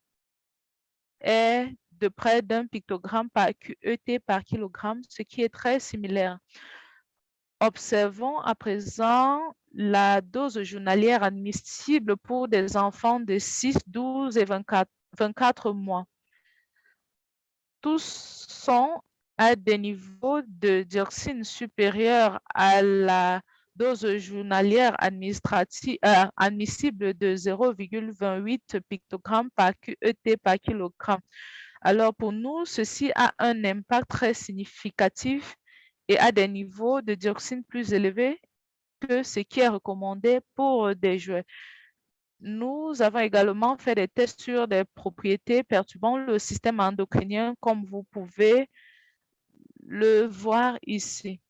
est de près d'1 pictogramme par QET par kilogramme, ce qui est très similaire. Observons à présent la dose journalière admissible pour des enfants de 6, 12 et 24 mois. Tous sont à des niveaux de dioxine supérieurs à la dose journalière admissible de 0,28 pictogrammes par QET par kilogramme. Alors pour nous, ceci a un impact très significatif et à des niveaux de dioxine plus élevés que ce qui est recommandé pour des jouets. Nous avons également fait des tests sur des propriétés perturbant le système endocrinien, comme vous pouvez le voir ici.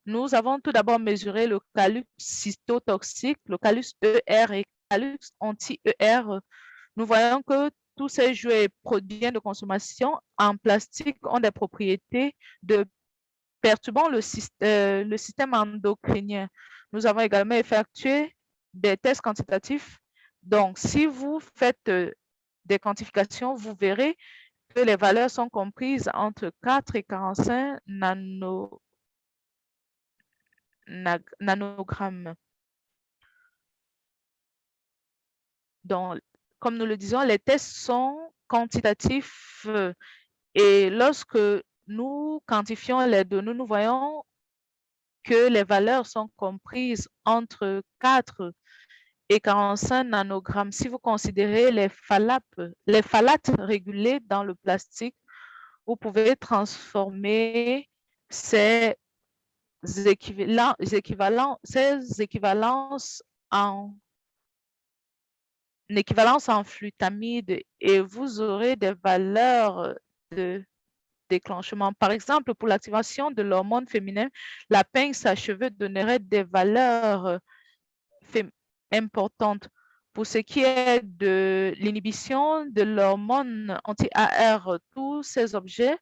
Nous avons tout d'abord mesuré le calux cytotoxique, le calux ER et calux anti-ER. Nous voyons que tous ces jouets et produits de consommation en plastique ont des propriétés de perturbant le système endocrinien. Nous avons également effectué des tests quantitatifs. Donc, si vous faites des quantifications, vous verrez que les valeurs sont comprises entre 4 et 45 nanogrammes. Donc, comme nous le disons, les tests sont quantitatifs et lorsque nous quantifions les données, nous voyons que les valeurs sont comprises entre 4 et 45 nanogrammes. Si vous considérez les phthalates régulés dans le plastique, vous pouvez transformer ces équivalences en flutamide et vous aurez des valeurs de déclenchement. Par exemple, pour l'activation de l'hormone féminin, la pince à cheveux donnerait des valeurs importantes. Pour ce qui est de l'inhibition de l'hormone anti-AR, tous ces objets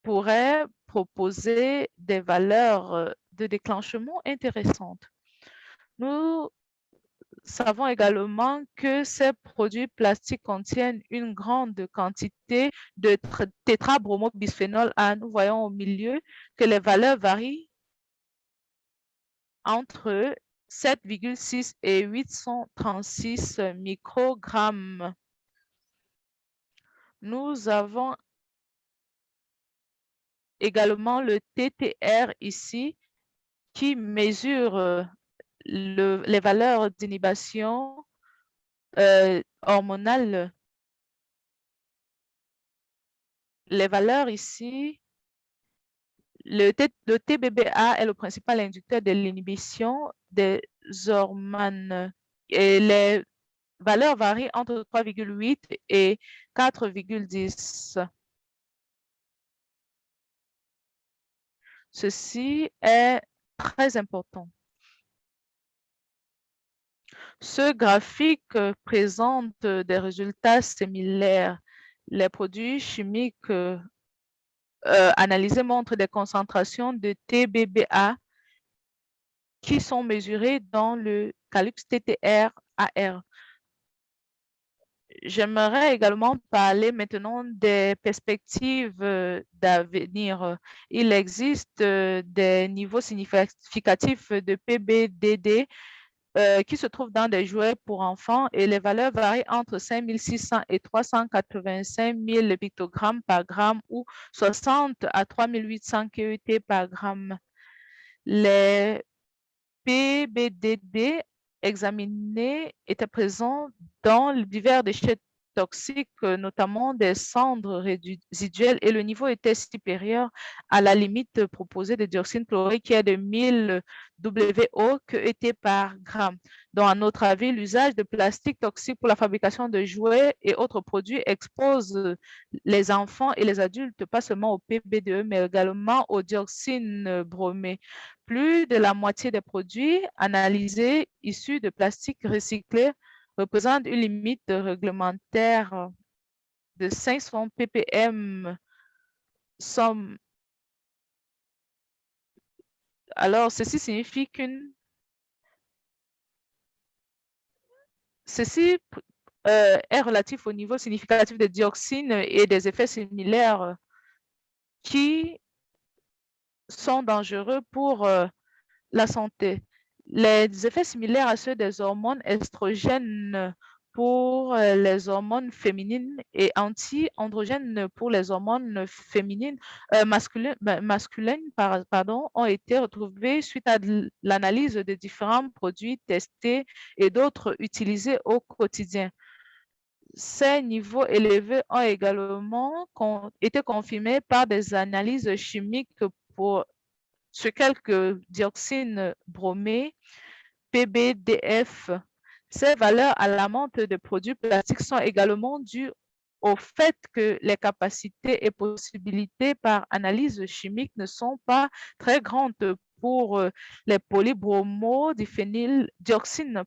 pourraient proposer des valeurs de déclenchement intéressantes. Nous savons également que ces produits plastiques contiennent une grande quantité de tétrabromobisphénol A. Nous voyons au milieu que les valeurs varient entre 7,6 et 836 microgrammes. Nous avons également le TTR ici qui mesure les valeurs d'inhibition hormonale. Les valeurs ici, le TBBA est le principal inducteur de l'inhibition des hormones et les valeurs varient entre 3,8 et 4,10. Ceci est très important. Ce graphique présente des résultats similaires. Les produits chimiques analysés montrent des concentrations de TBBA qui sont mesurées dans le calyx TTR-AR. J'aimerais également parler maintenant des perspectives d'avenir. Il existe des niveaux significatifs de PBDD qui se trouvent dans des jouets pour enfants et les valeurs varient entre 5600 et 385 000 pictogrammes par gramme ou 60 à 3800 KET par gramme. Les PBDD examinés étaient présents dans divers déchets toxiques, notamment des cendres résiduelles, et le niveau était supérieur à la limite proposée de dioxine chlorique qui est de 1000 WO QET par gramme. Donc, à notre avis, l'usage de plastique toxique pour la fabrication de jouets et autres produits expose les enfants et les adultes, pas seulement au PBDE, mais également au dioxine bromée. Plus de la moitié des produits analysés issus de plastique recyclé représentent une limite réglementaire de 500 ppm. Alors, ceci signifie ceci est relatif au niveau significatif de dioxine et des effets similaires qui sont dangereux pour la santé. Les effets similaires à ceux des hormones estrogènes pour les hormones féminines et anti-androgènes pour les hormones féminines, masculines, pardon, ont été retrouvés suite à l'analyse de différents produits testés et d'autres utilisés au quotidien. Ces niveaux élevés ont également été confirmés par des analyses chimiques sur quelques dioxines bromées, PBDF. Ces valeurs alarmantes de produits plastiques sont également dues au fait que les capacités et possibilités par analyse chimique ne sont pas très grandes pour les polybromodiphényldioxines,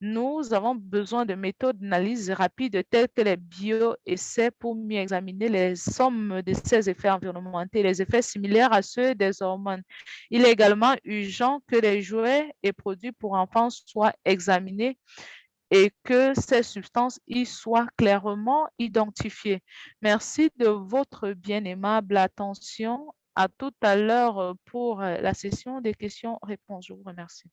nous avons besoin de méthodes d'analyse rapides telles que les bioessais pour mieux examiner les sommes de ces effets environnementaux et les effets similaires à ceux des hormones. Il est également urgent que les jouets et produits pour enfants soient examinés et que ces substances y soient clairement identifiées. Merci de votre bien aimable attention. À tout à l'heure pour la session des questions-réponses. Je vous remercie.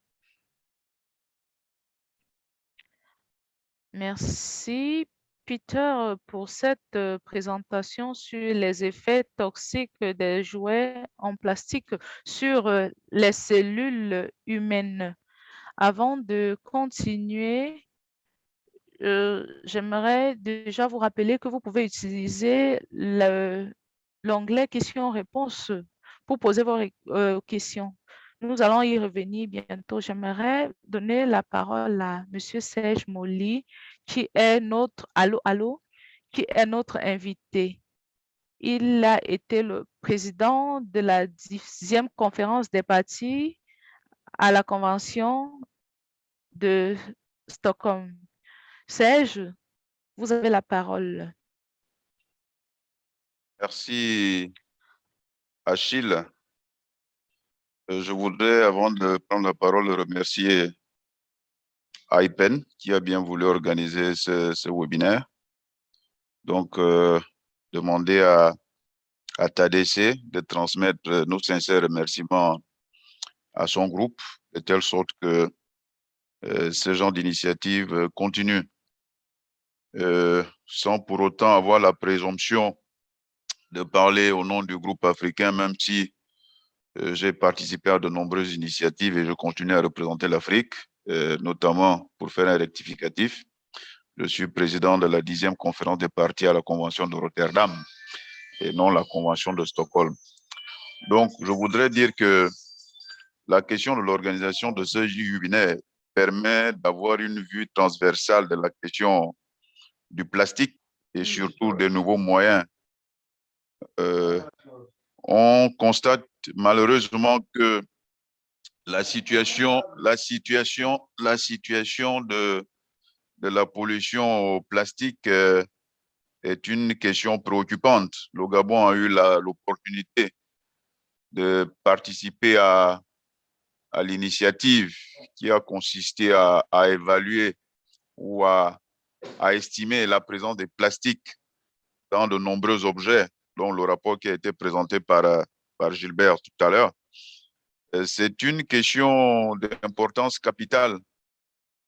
Merci, Peter, pour cette présentation sur les effets toxiques des jouets en plastique sur les cellules humaines. Avant de continuer, j'aimerais déjà vous rappeler que vous pouvez utiliser l'onglet questions-réponses pour poser vos questions. Nous allons y revenir bientôt. J'aimerais donner la parole à M. Serge Molly, qui est notre qui est notre invité. Il a été le président de la 10e conférence des parties à la Convention de Stockholm. Serge, vous avez la parole. Merci, Achille. Je voudrais, avant de prendre la parole, remercier IPEN qui a bien voulu organiser ce webinaire. Donc, demander à TADC de transmettre nos sincères remerciements à son groupe, de telle sorte que ce genre d'initiative continue, sans pour autant avoir la présomption de parler au nom du groupe africain, même si j'ai participé à de nombreuses initiatives et je continue à représenter l'Afrique, notamment pour faire un rectificatif. Je suis président de la 10e conférence des parties à la Convention de Rotterdam et non la Convention de Stockholm. Donc, je voudrais dire que la question de l'organisation de ce webinaire permet d'avoir une vue transversale de la question du plastique et surtout des nouveaux moyens. On constate malheureusement que la situation de la pollution au plastique est une question préoccupante. Le Gabon a eu l'opportunité de participer à l'initiative qui a consisté à évaluer ou à estimer la présence des plastiques dans de nombreux objets, dont le rapport qui a été présenté par Gilbert tout à l'heure. C'est une question d'importance capitale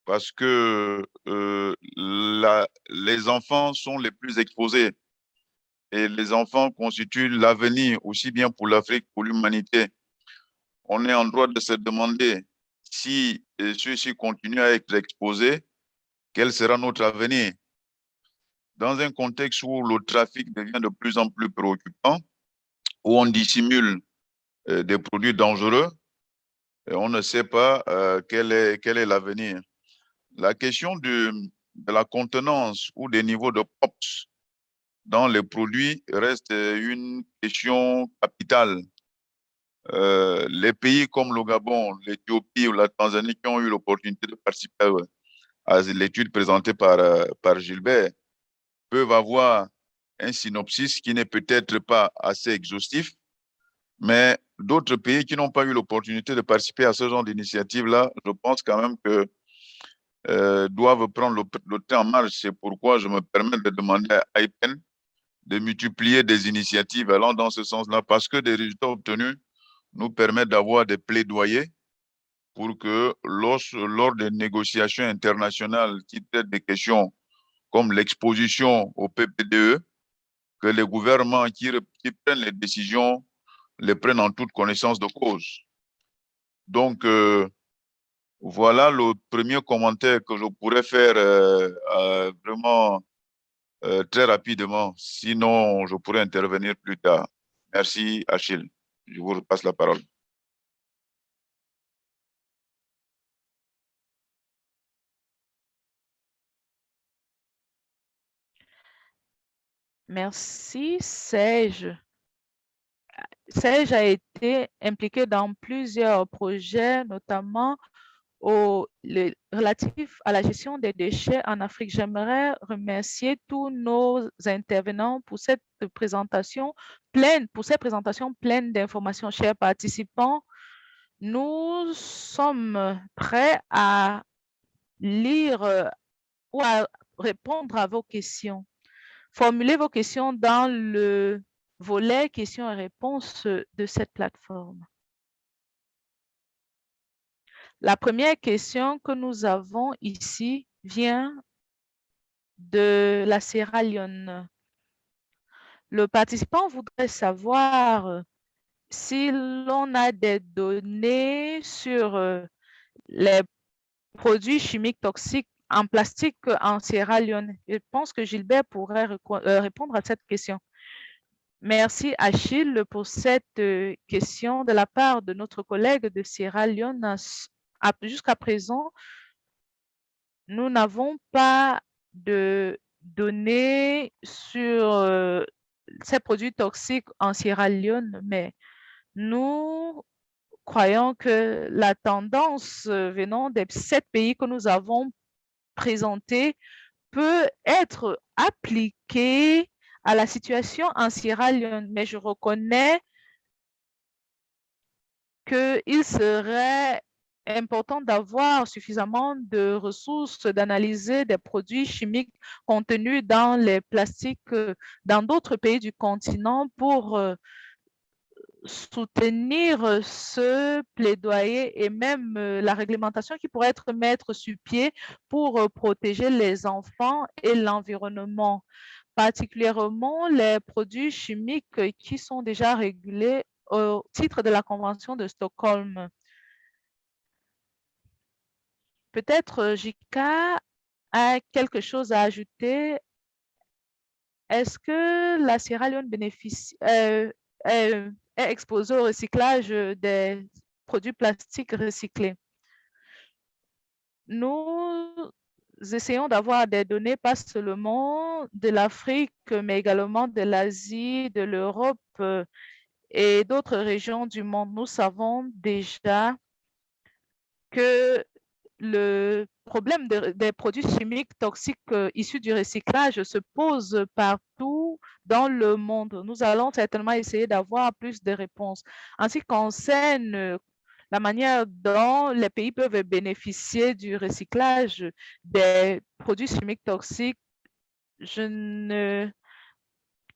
parce que les enfants sont les plus exposés et les enfants constituent l'avenir aussi bien pour l'Afrique que pour l'humanité. On est en droit de se demander si ceux-ci continuent à être exposés, quel sera notre avenir? Dans un contexte où le trafic devient de plus en plus préoccupant, où on dissimule des produits dangereux, et on ne sait pas quel est l'avenir. La question de la contenance ou des niveaux de POPs dans les produits reste une question capitale. Les pays comme le Gabon, l'Éthiopie ou la Tanzanie qui ont eu l'opportunité de participer à l'étude présentée par Gilbert peuvent avoir un synopsis qui n'est peut-être pas assez exhaustif, mais d'autres pays qui n'ont pas eu l'opportunité de participer à ce genre d'initiative-là, je pense quand même que doivent prendre le temps en marche. C'est pourquoi je me permets de demander à IPEN de multiplier des initiatives allant dans ce sens-là, parce que des résultats obtenus nous permettent d'avoir des plaidoyers pour que lors des négociations internationales qui traitent des questions comme l'exposition au PPDE, que les gouvernements qui prennent les décisions les prennent en toute connaissance de cause. Donc, voilà le premier commentaire que je pourrais faire vraiment très rapidement. Sinon, je pourrais intervenir plus tard. Merci, Achille. Je vous repasse la parole. Merci, Serge. Serge a été impliqué dans plusieurs projets, notamment relatifs à la gestion des déchets en Afrique. J'aimerais remercier tous nos intervenants pour cette présentation pleine d'informations. Chers participants, nous sommes prêts à lire ou à répondre à vos questions. Formulez vos questions dans le volet questions et réponses de cette plateforme. La première question que nous avons ici vient de la Sierra Leone. Le participant voudrait savoir si l'on a des données sur les produits chimiques toxiques en plastique en Sierra Leone. Je pense que Gilbert pourrait répondre à cette question. Merci Achille pour cette question de la part de notre collègue de Sierra Leone. Jusqu'à présent, nous n'avons pas de données sur ces produits toxiques en Sierra Leone, mais nous croyons que la tendance venant des 7 pays que nous avons présentés peut être appliquée à la situation en Sierra Leone, mais je reconnais qu'il serait important d'avoir suffisamment de ressources, d'analyser des produits chimiques contenus dans les plastiques dans d'autres pays du continent pour soutenir ce plaidoyer et même la réglementation qui pourrait être mise sur pied pour protéger les enfants et l'environnement, particulièrement les produits chimiques qui sont déjà régulés au titre de la Convention de Stockholm. Peut-être Jika a quelque chose à ajouter. Est-ce que la Sierra Leone est exposée au recyclage des produits plastiques recyclés? Nous essayons d'avoir des données pas seulement de l'Afrique, mais également de l'Asie, de l'Europe et d'autres régions du monde. Nous savons déjà que le problème des produits chimiques toxiques issus du recyclage se pose partout dans le monde. Nous allons certainement essayer d'avoir plus de réponses. En ce qui concerne la manière dont les pays peuvent bénéficier du recyclage des produits chimiques toxiques, je ne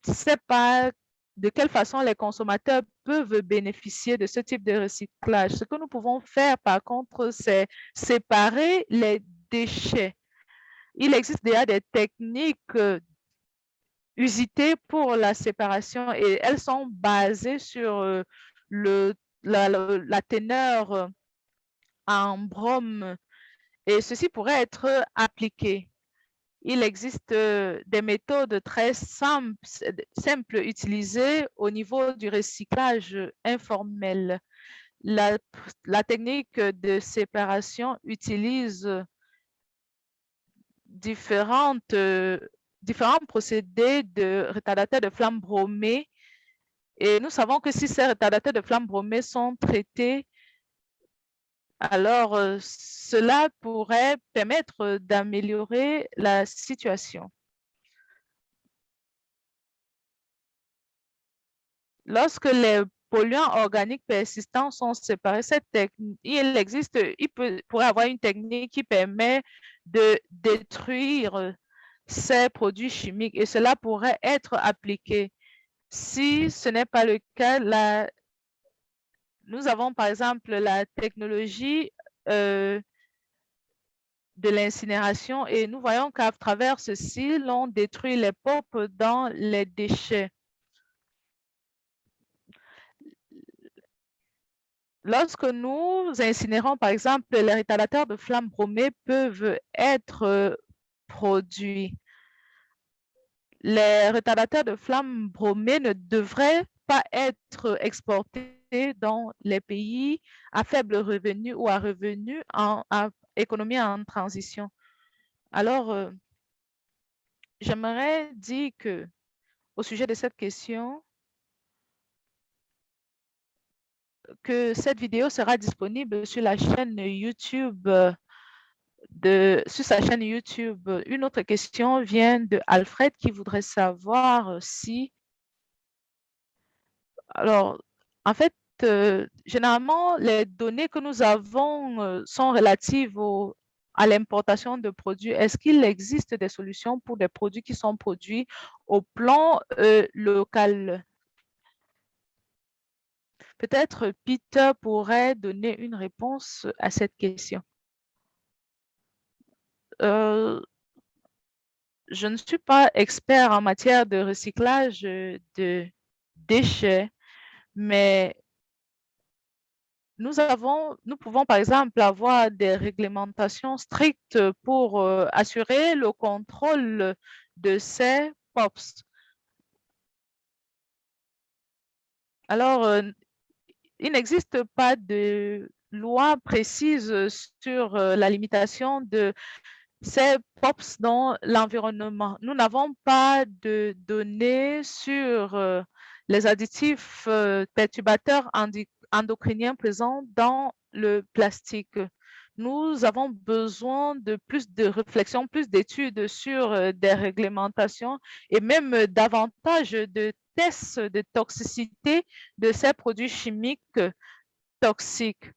sais pas de quelle façon les consommateurs peuvent bénéficier de ce type de recyclage. Ce que nous pouvons faire, par contre, c'est séparer les déchets. Il existe déjà des techniques usitées pour la séparation et elles sont basées sur la teneur en brome et ceci pourrait être appliqué. Il existe des méthodes très simples utilisées au niveau du recyclage informel. La technique de séparation utilise différents procédés de retardateurs de flamme bromée et nous savons que si ces retardateurs de flamme bromée sont traités, alors cela pourrait permettre d'améliorer la situation. Lorsque les polluants organiques persistants sont séparés, il pourrait avoir une technique qui permet de détruire ces produits chimiques et cela pourrait être appliqué. Si ce n'est pas le cas, nous avons par exemple la technologie de l'incinération et nous voyons qu'à travers ceci, l'on détruit les pulpes dans les déchets. Lorsque nous incinérons, par exemple, les retardateurs de flamme bromée peuvent être produits. Les retardateurs de flamme bromée ne devraient pas être exportés dans les pays à faible revenu ou à revenu à économie en transition. Alors, j'aimerais dire que au sujet de cette question, que cette vidéo sera disponible sur la chaîne YouTube sur sa chaîne YouTube. Une autre question vient de Alfred qui voudrait savoir si... Alors, en fait, généralement, les données que nous avons sont relatives à l'importation de produits. Est-ce qu'il existe des solutions pour des produits qui sont produits au plan local? Peut-être Peter pourrait donner une réponse à cette question. Je ne suis pas expert en matière de recyclage de déchets, mais nous pouvons par exemple avoir des réglementations strictes pour assurer le contrôle de ces POPs. Alors, il n'existe pas de loi précise sur la limitation de ces POPs dans l'environnement. Nous n'avons pas de données sur les additifs perturbateurs endocriniens présents dans le plastique. Nous avons besoin de plus de réflexion, plus d'études sur des réglementations et même davantage de tests de toxicité de ces produits chimiques toxiques.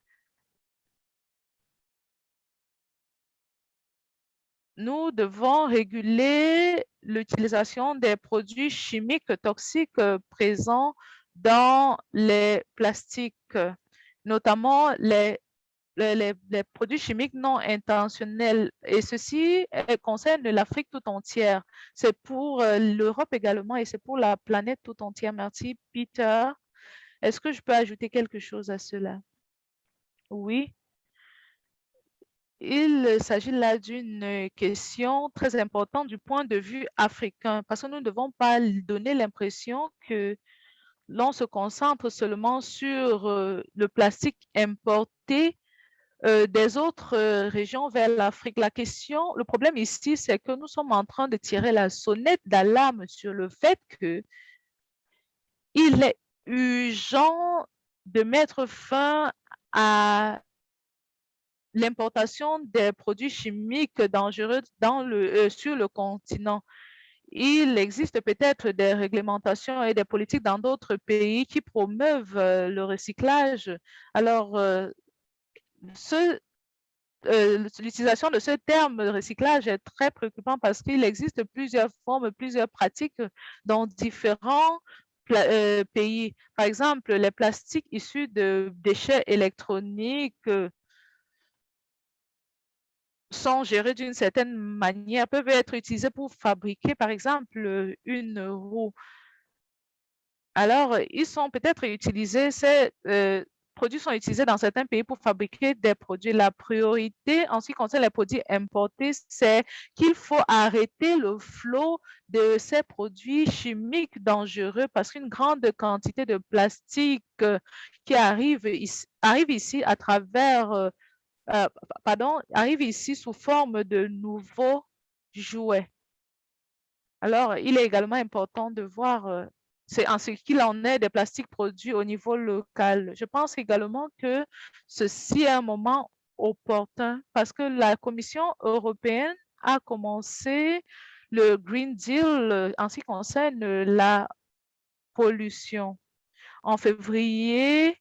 nous devons réguler l'utilisation des produits chimiques toxiques présents dans les plastiques, notamment les produits chimiques non intentionnels. Et ceci concerne l'Afrique tout entière. C'est pour l'Europe également et c'est pour la planète tout entière. Merci, Peter. Est-ce que je peux ajouter quelque chose à cela? Oui. Il s'agit là d'une question très importante du point de vue africain, parce que nous ne devons pas donner l'impression que l'on se concentre seulement sur le plastique importé des autres régions vers l'Afrique. Le problème ici, c'est que nous sommes en train de tirer la sonnette d'alarme sur le fait qu'il est urgent de mettre fin à l'importation des produits chimiques dangereux sur le continent. Il existe peut-être des réglementations et des politiques dans d'autres pays qui promeuvent le recyclage. Alors, l'utilisation de ce terme recyclage est très préoccupant parce qu'il existe plusieurs formes, plusieurs pratiques dans différents pays. Par exemple, les plastiques issus de déchets électroniques sont gérés d'une certaine manière, peuvent être utilisés pour fabriquer, par exemple, une roue. Alors, ils sont peut-être utilisés, ces produits sont utilisés dans certains pays pour fabriquer des produits. La priorité en ce qui concerne les produits importés, c'est qu'il faut arrêter le flot de ces produits chimiques dangereux parce qu'une grande quantité de plastique qui arrive ici à travers arrive ici sous forme de nouveaux jouets. Alors, il est également important de voir c'est en ce qu'il en est des plastiques produits au niveau local. Je pense également que ceci est un moment opportun parce que la Commission européenne a commencé le Green Deal en ce qui concerne la pollution. En février,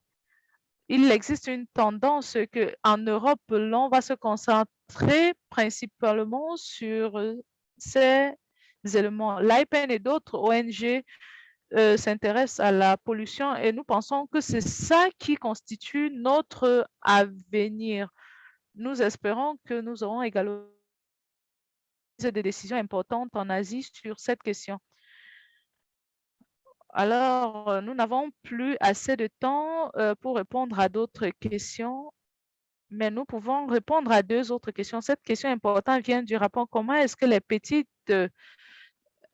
il existe une tendance qu'en Europe, l'on va se concentrer principalement sur ces éléments. L'IPEN et d'autres ONG s'intéressent à la pollution et nous pensons que c'est ça qui constitue notre avenir. Nous espérons que nous aurons également des décisions importantes en Asie sur cette question. Alors, nous n'avons plus assez de temps pour répondre à d'autres questions, mais nous pouvons répondre à deux autres questions. Cette question importante vient du rapport. Comment est-ce que les petites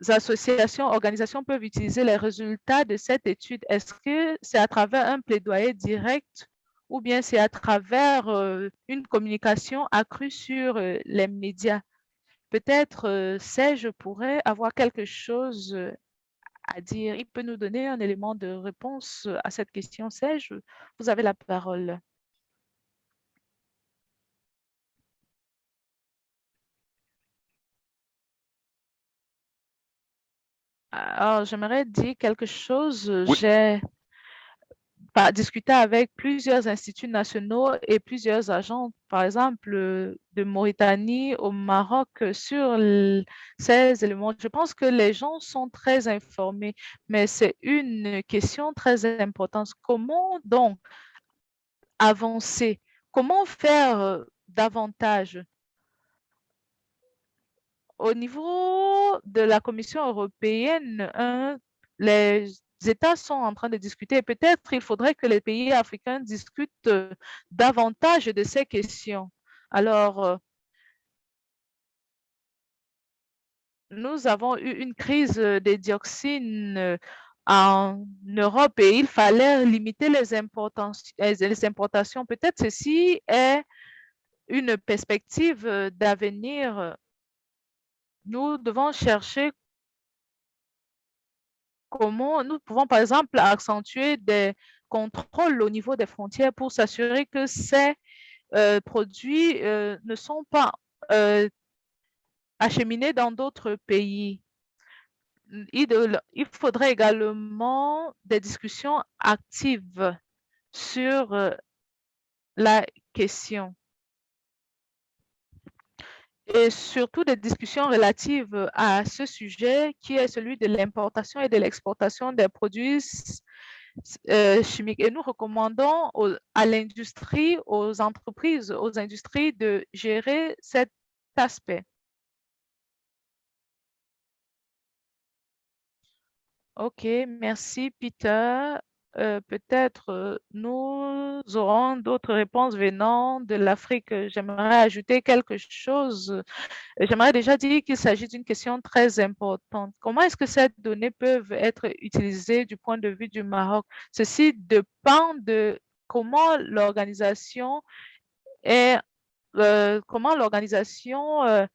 associations, organisations peuvent utiliser les résultats de cette étude? Est-ce que c'est à travers un plaidoyer direct ou bien c'est à travers une communication accrue sur les médias? Peut-être Serge pourrait avoir quelque chose à dire. Il peut nous donner un élément de réponse à cette question. Serge, vous avez la parole. Alors, j'aimerais dire quelque chose. Oui. J'ai discuté avec plusieurs instituts nationaux et plusieurs agents, par exemple, de Mauritanie au Maroc, sur ces éléments. Je pense que les gens sont très informés, mais c'est une question très importante. Comment donc avancer? Comment faire davantage? Au niveau de la Commission européenne, les États sont en train de discuter et peut-être il faudrait que les pays africains discutent davantage de ces questions. Alors, nous avons eu une crise des dioxines en Europe et il fallait limiter les importations. Peut-être ceci est une perspective d'avenir. Nous devons chercher comment nous pouvons, par exemple, accentuer des contrôles au niveau des frontières pour s'assurer que ces produits ne sont pas acheminés dans d'autres pays. Il faudrait également des discussions actives sur la question. et surtout des discussions relatives à ce sujet qui est celui de l'importation et de l'exportation des produits chimiques. Et nous recommandons à l'industrie, aux entreprises, aux industries de gérer cet aspect. OK, merci Peter. Peut-être nous aurons d'autres réponses venant de l'Afrique. J'aimerais ajouter quelque chose. J'aimerais déjà dire qu'il s'agit d'une question très importante. Comment est-ce que ces données peuvent être utilisées du point de vue du Maroc? Ceci dépend de comment l'organisation est, comment l'organisation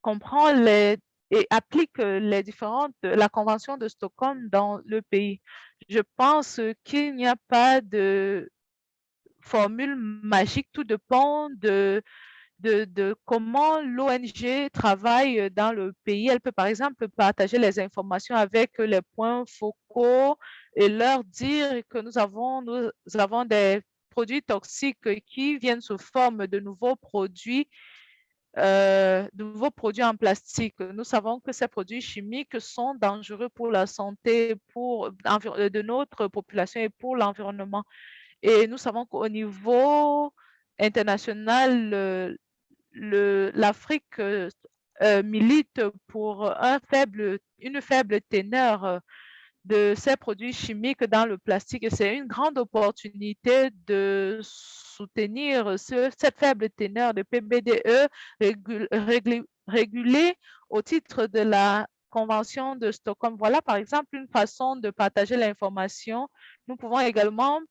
comprend et applique la Convention de Stockholm dans le pays. Je pense qu'il n'y a pas de formule magique, tout dépend de comment l'ONG travaille dans le pays. Elle peut par exemple partager les informations avec les points focaux et leur dire que nous avons des produits toxiques qui viennent sous forme de nouveaux produits en plastique. Nous savons que ces produits chimiques sont dangereux pour la santé de notre population et pour l'environnement. Et nous savons qu'au niveau international, l'Afrique milite pour une faible teneur de ces produits chimiques dans le plastique. Et c'est une grande opportunité de soutenir cette faible teneur de PBDE régulée au titre de la Convention de Stockholm. Voilà, par exemple, une façon de partager l'information. Nous pouvons également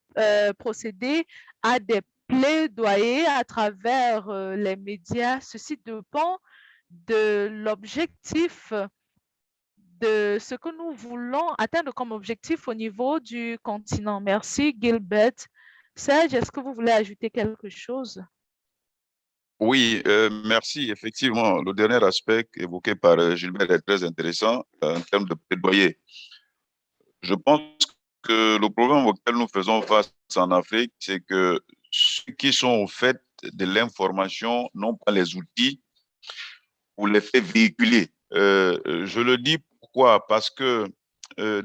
procéder à des plaidoyers à travers les médias. Ceci dépend de l'objectif de ce que nous voulons atteindre comme objectif au niveau du continent. Merci, Gilbert. Serge, est-ce que vous voulez ajouter quelque chose? Oui, merci. Effectivement, le dernier aspect évoqué par Gilbert est très intéressant en termes de plaidoyer. Je pense que le problème auquel nous faisons face en Afrique, c'est que ceux qui sont au fait de l'information n'ont pas les outils pour les faire véhiculer. Je le dis pourquoi? Parce que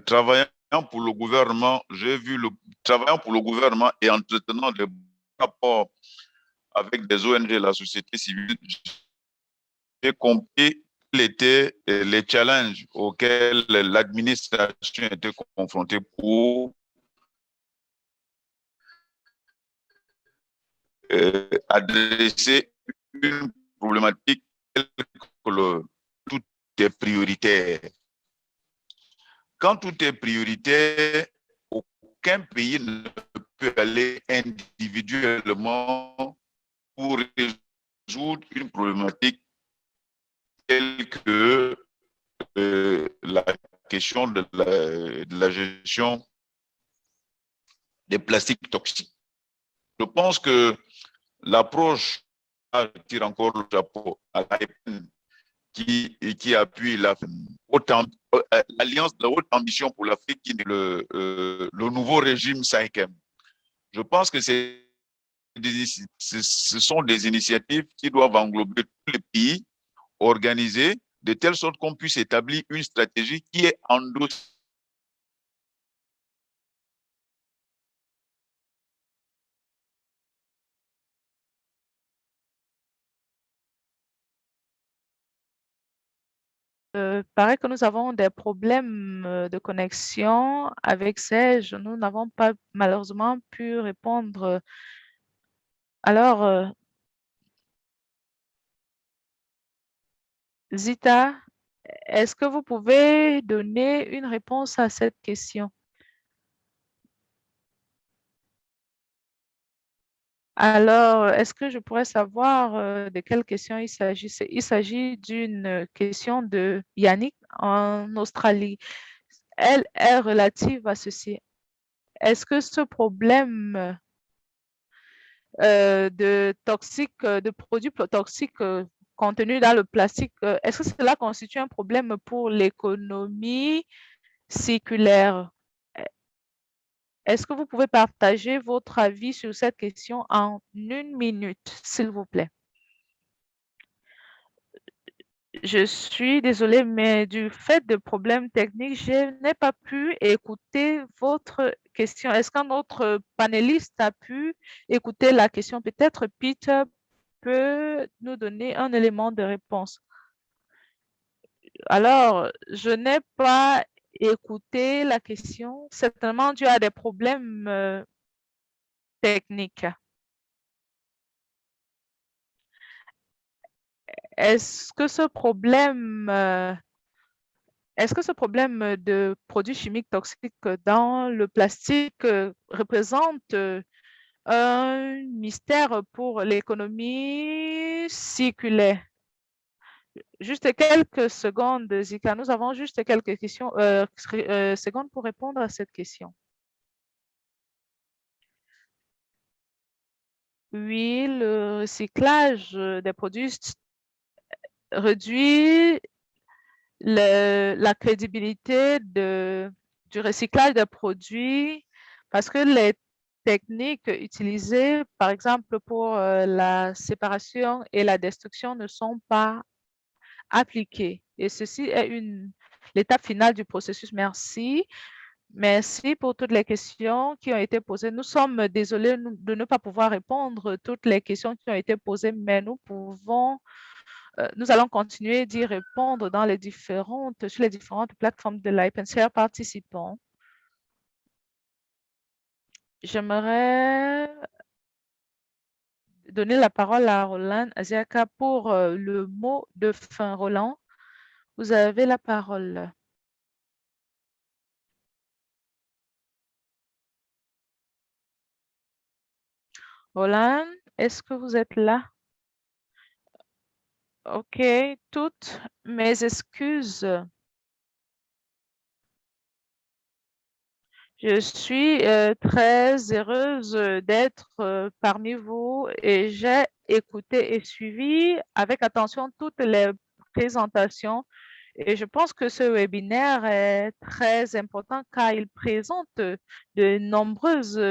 travaillant pour le gouvernement, travaillant pour le gouvernement et entretenant des rapports avec des ONG, la société civile, j'ai compris quels étaient les challenges auxquels l'administration était confrontée pour adresser une problématique telle que tout est prioritaire. Quand tout est prioritaire, aucun pays ne peut aller individuellement pour résoudre une problématique telle que la question de la gestion des plastiques toxiques. Je pense que l'approche, je tire encore le chapeau à l'AIPN qui appuie l'Alliance de haute ambition pour l'Afrique, qui est le nouveau régime 5e. Je pense que ce sont des initiatives qui doivent englober tous les pays, organisés, de telle sorte qu'on puisse établir une stratégie qui est endossée Paraît que nous avons des problèmes de connexion avec Serge. Nous n'avons pas malheureusement pu répondre. Alors, Zita, est-ce que vous pouvez donner une réponse à cette question? Alors, est-ce que je pourrais savoir de quelle question il s'agit? Il s'agit d'une question de Yannick en Australie. Elle est relative à ceci. Est-ce que ce problème de produits toxiques contenus dans le plastique, est-ce que cela constitue un problème pour l'économie circulaire? Est-ce que vous pouvez partager votre avis sur cette question en 1 minute, s'il vous plaît? Je suis désolée, mais du fait de problèmes techniques, je n'ai pas pu écouter votre question. Est-ce qu'un autre panéliste a pu écouter la question? Peut-être Peter peut nous donner un élément de réponse. Alors, je n'ai pas écouté la question, certainement dû à des problèmes techniques. Est-ce que ce problème de produits chimiques toxiques dans le plastique représente un mystère pour l'économie circulaire? Juste quelques secondes, Zika. Nous avons juste quelques questions, secondes pour répondre à cette question. Oui, le recyclage des produits réduit la crédibilité du recyclage des produits parce que les techniques utilisées, par exemple, pour la séparation et la destruction ne sont pas appliquées. Et ceci est l'étape finale du processus. Merci. Merci pour toutes les questions qui ont été posées. Nous sommes désolés de ne pas pouvoir répondre à toutes les questions qui ont été posées, mais nous allons continuer d'y répondre sur les différentes plateformes de l'IPNCR participants. J'aimerais donner la parole à Roland Aziaka pour le mot de fin. Roland, vous avez la parole. Roland, est-ce que vous êtes là? OK, toutes mes excuses. Je suis très heureuse d'être parmi vous et j'ai écouté et suivi avec attention toutes les présentations. Et je pense que ce webinaire est très important car il présente de nombreuses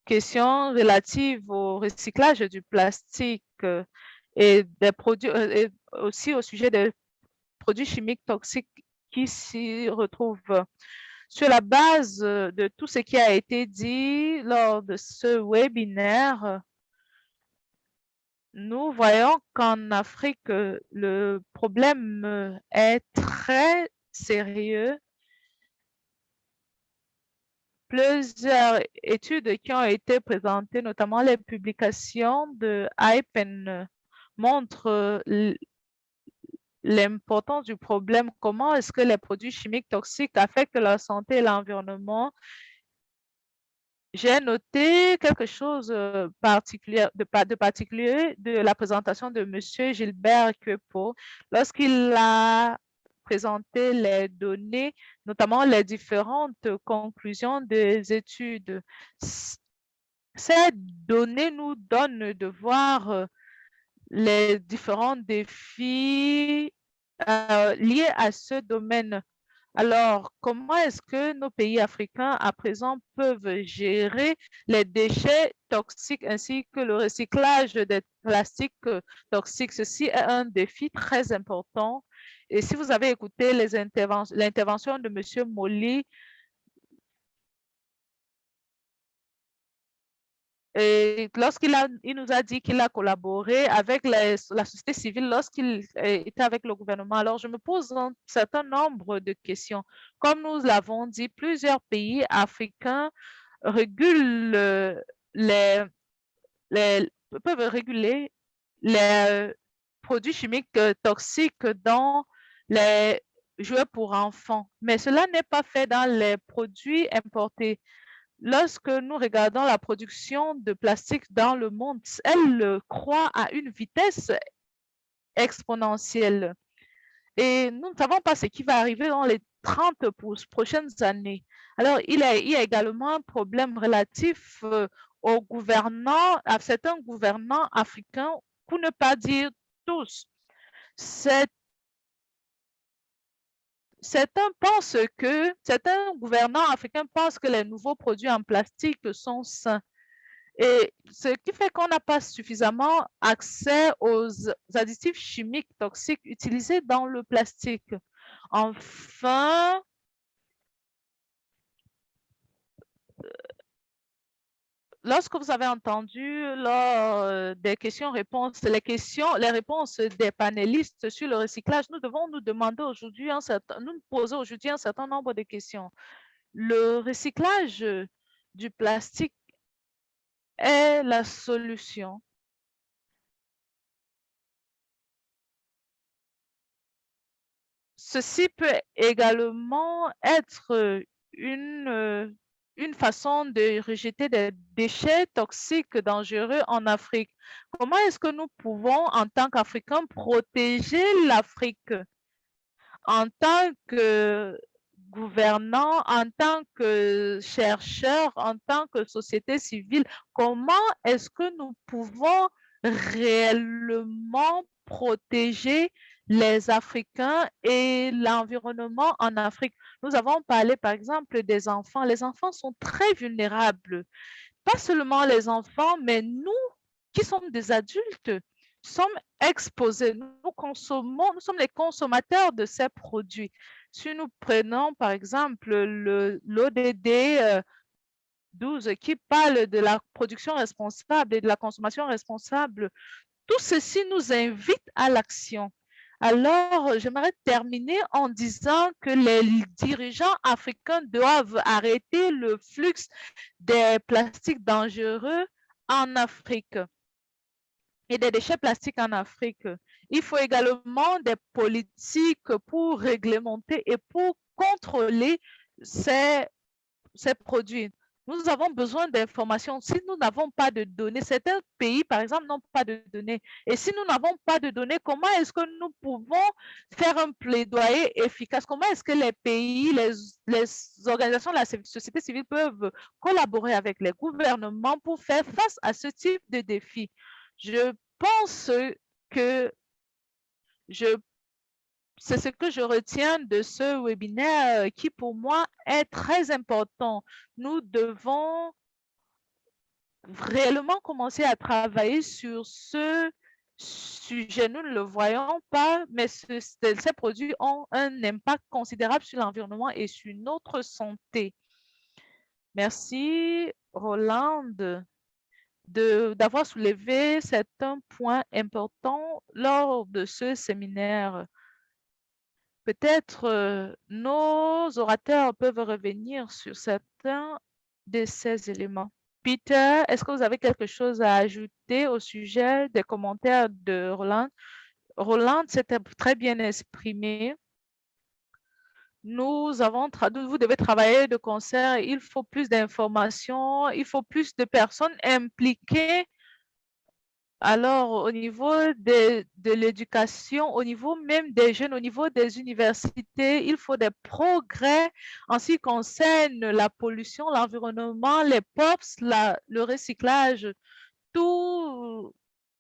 questions relatives au recyclage du plastique et des produits, et aussi au sujet des produits chimiques toxiques qui s'y retrouvent. Sur la base de tout ce qui a été dit lors de ce webinaire, nous voyons qu'en Afrique, le problème est très sérieux. Plusieurs études qui ont été présentées, notamment les publications de IPEN, montrent l'importance du problème. Comment est-ce que les produits chimiques toxiques affectent la santé et l'environnement? J'ai noté quelque chose de particulier de la présentation de M. Gilbert Quepo lorsqu'il a présenté les données, notamment les différentes conclusions des études. Ces données nous donnent de voir les différents défis liés à ce domaine. Alors, comment est-ce que nos pays africains à présent peuvent gérer les déchets toxiques ainsi que le recyclage des plastiques toxiques? Ceci est un défi très important. Et si vous avez écouté l'intervention de M. Molly, et il nous a dit qu'il a collaboré avec la société civile lorsqu'il était avec le gouvernement. Alors, je me pose un certain nombre de questions. Comme nous l'avons dit, plusieurs pays africains régulent peuvent réguler les produits chimiques toxiques dans les jouets pour enfants. Mais cela n'est pas fait dans les produits importés. Lorsque nous regardons la production de plastique dans le monde, elle croît à une vitesse exponentielle. Et nous ne savons pas ce qui va arriver dans les 30 prochaines années. Alors, il y a également un problème relatif aux gouvernants, à certains gouvernants africains, pour ne pas dire tous. Certains gouvernants africains pensent que les nouveaux produits en plastique sont sains. Et ce qui fait qu'on n'a pas suffisamment accès aux additifs chimiques toxiques utilisés dans le plastique. Enfin, lorsque vous avez entendu lors des questions-réponses, les réponses des panélistes sur le recyclage, nous devons nous demander aujourd'hui nous poser aujourd'hui un certain nombre de questions. Le recyclage du plastique est la solution. Ceci peut également être une façon de rejeter des déchets toxiques dangereux en Afrique. Comment est-ce que nous pouvons, en tant qu'Africains, protéger l'Afrique en tant que gouvernants, en tant que chercheurs, en tant que société civile? Comment est-ce que nous pouvons réellement protéger les Africains et l'environnement en Afrique? Nous avons parlé, par exemple, des enfants. Les enfants sont très vulnérables. Pas seulement les enfants, mais nous qui sommes des adultes, sommes exposés. Nous consommons, nous sommes les consommateurs de ces produits. Si nous prenons, par exemple, l'ODD 12 qui parle de la production responsable et de la consommation responsable, tout ceci nous invite à l'action. Alors, j'aimerais terminer en disant que les dirigeants africains doivent arrêter le flux des plastiques dangereux en Afrique et des déchets plastiques en Afrique. Il faut également des politiques pour réglementer et pour contrôler ces produits. Nous avons besoin d'informations. Si nous n'avons pas de données, certains pays, par exemple, n'ont pas de données. Et si nous n'avons pas de données, comment est-ce que nous pouvons faire un plaidoyer efficace? Comment est-ce que les pays, les organisations de la société civile peuvent collaborer avec les gouvernements pour faire face à ce type de défi? Je pense que c'est ce que je retiens de ce webinaire qui, pour moi, est très important. Nous devons réellement commencer à travailler sur ce sujet. Nous ne le voyons pas, mais ces produits ont un impact considérable sur l'environnement et sur notre santé. Merci, Roland, d'avoir soulevé certains points importants lors de ce séminaire. Peut-être nos orateurs peuvent revenir sur certains de ces éléments. Peter, est-ce que vous avez quelque chose à ajouter au sujet des commentaires de Roland? Roland s'était très bien exprimé. Vous devez travailler de concert. Il faut plus d'informations, il faut plus de personnes impliquées. Alors, au niveau de l'éducation, au niveau même des jeunes, au niveau des universités, il faut des progrès en ce qui concerne la pollution, l'environnement, les POPs, le recyclage. Toutes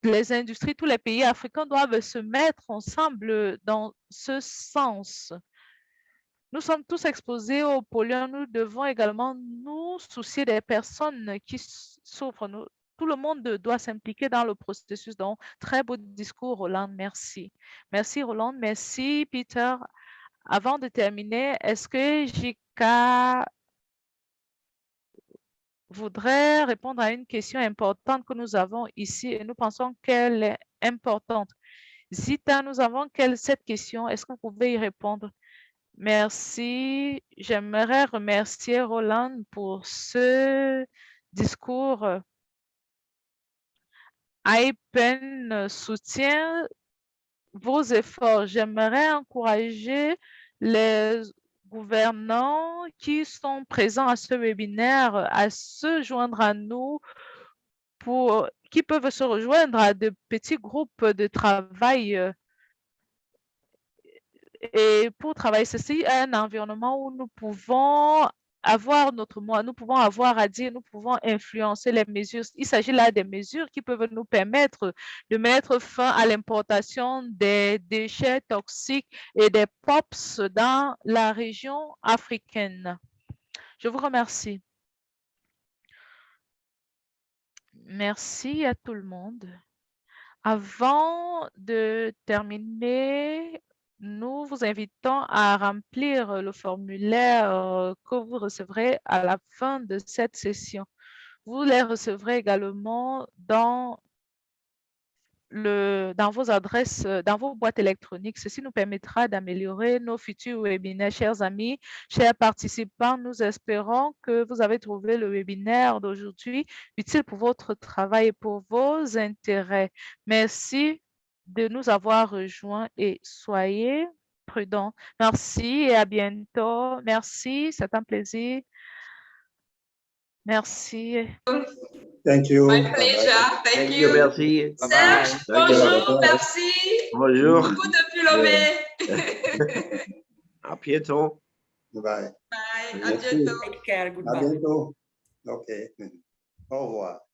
les industries, tous les pays africains doivent se mettre ensemble dans ce sens. Nous sommes tous exposés aux polluants. Nous devons également nous soucier des personnes qui souffrent. Tout le monde doit s'impliquer dans le processus. Donc, très beau discours, Roland. Merci. Merci, Roland. Merci, Peter. Avant de terminer, est-ce que Jika voudrait répondre à une question importante que nous avons ici et nous pensons qu'elle est importante? Zita, nous avons cette question. Est-ce que vous pouvez y répondre? Merci. J'aimerais remercier Roland pour ce discours. IPEN soutient vos efforts. J'aimerais encourager les gouvernants qui sont présents à ce webinaire à se joindre à nous qui peuvent se rejoindre à de petits groupes de travail et pour travailler ceci un environnement où nous pouvons avoir notre mot, nous pouvons avoir à dire, nous pouvons influencer les mesures. Il s'agit là des mesures qui peuvent nous permettre de mettre fin à l'importation des déchets toxiques et des POPs dans la région africaine. Je vous remercie. Merci à tout le monde. Avant de terminer, nous vous invitons à remplir le formulaire que vous recevrez à la fin de cette session. Vous les recevrez également dans vos adresses, dans vos boîtes électroniques. Ceci nous permettra d'améliorer nos futurs webinaires. Chers amis, chers participants, nous espérons que vous avez trouvé le webinaire d'aujourd'hui utile pour votre travail et pour vos intérêts. Merci de nous avoir rejoints et soyez prudents. Merci et à bientôt. Merci, c'est un plaisir. Merci. Thank you. My Bye-bye. pleasure. Thank you. Merci. Serge, bonjour, merci. Bonjour. Beaucoup depuis Lomé. À bientôt. Bye. Bye, à Merci. bientôt. À bientôt. OK. Au revoir.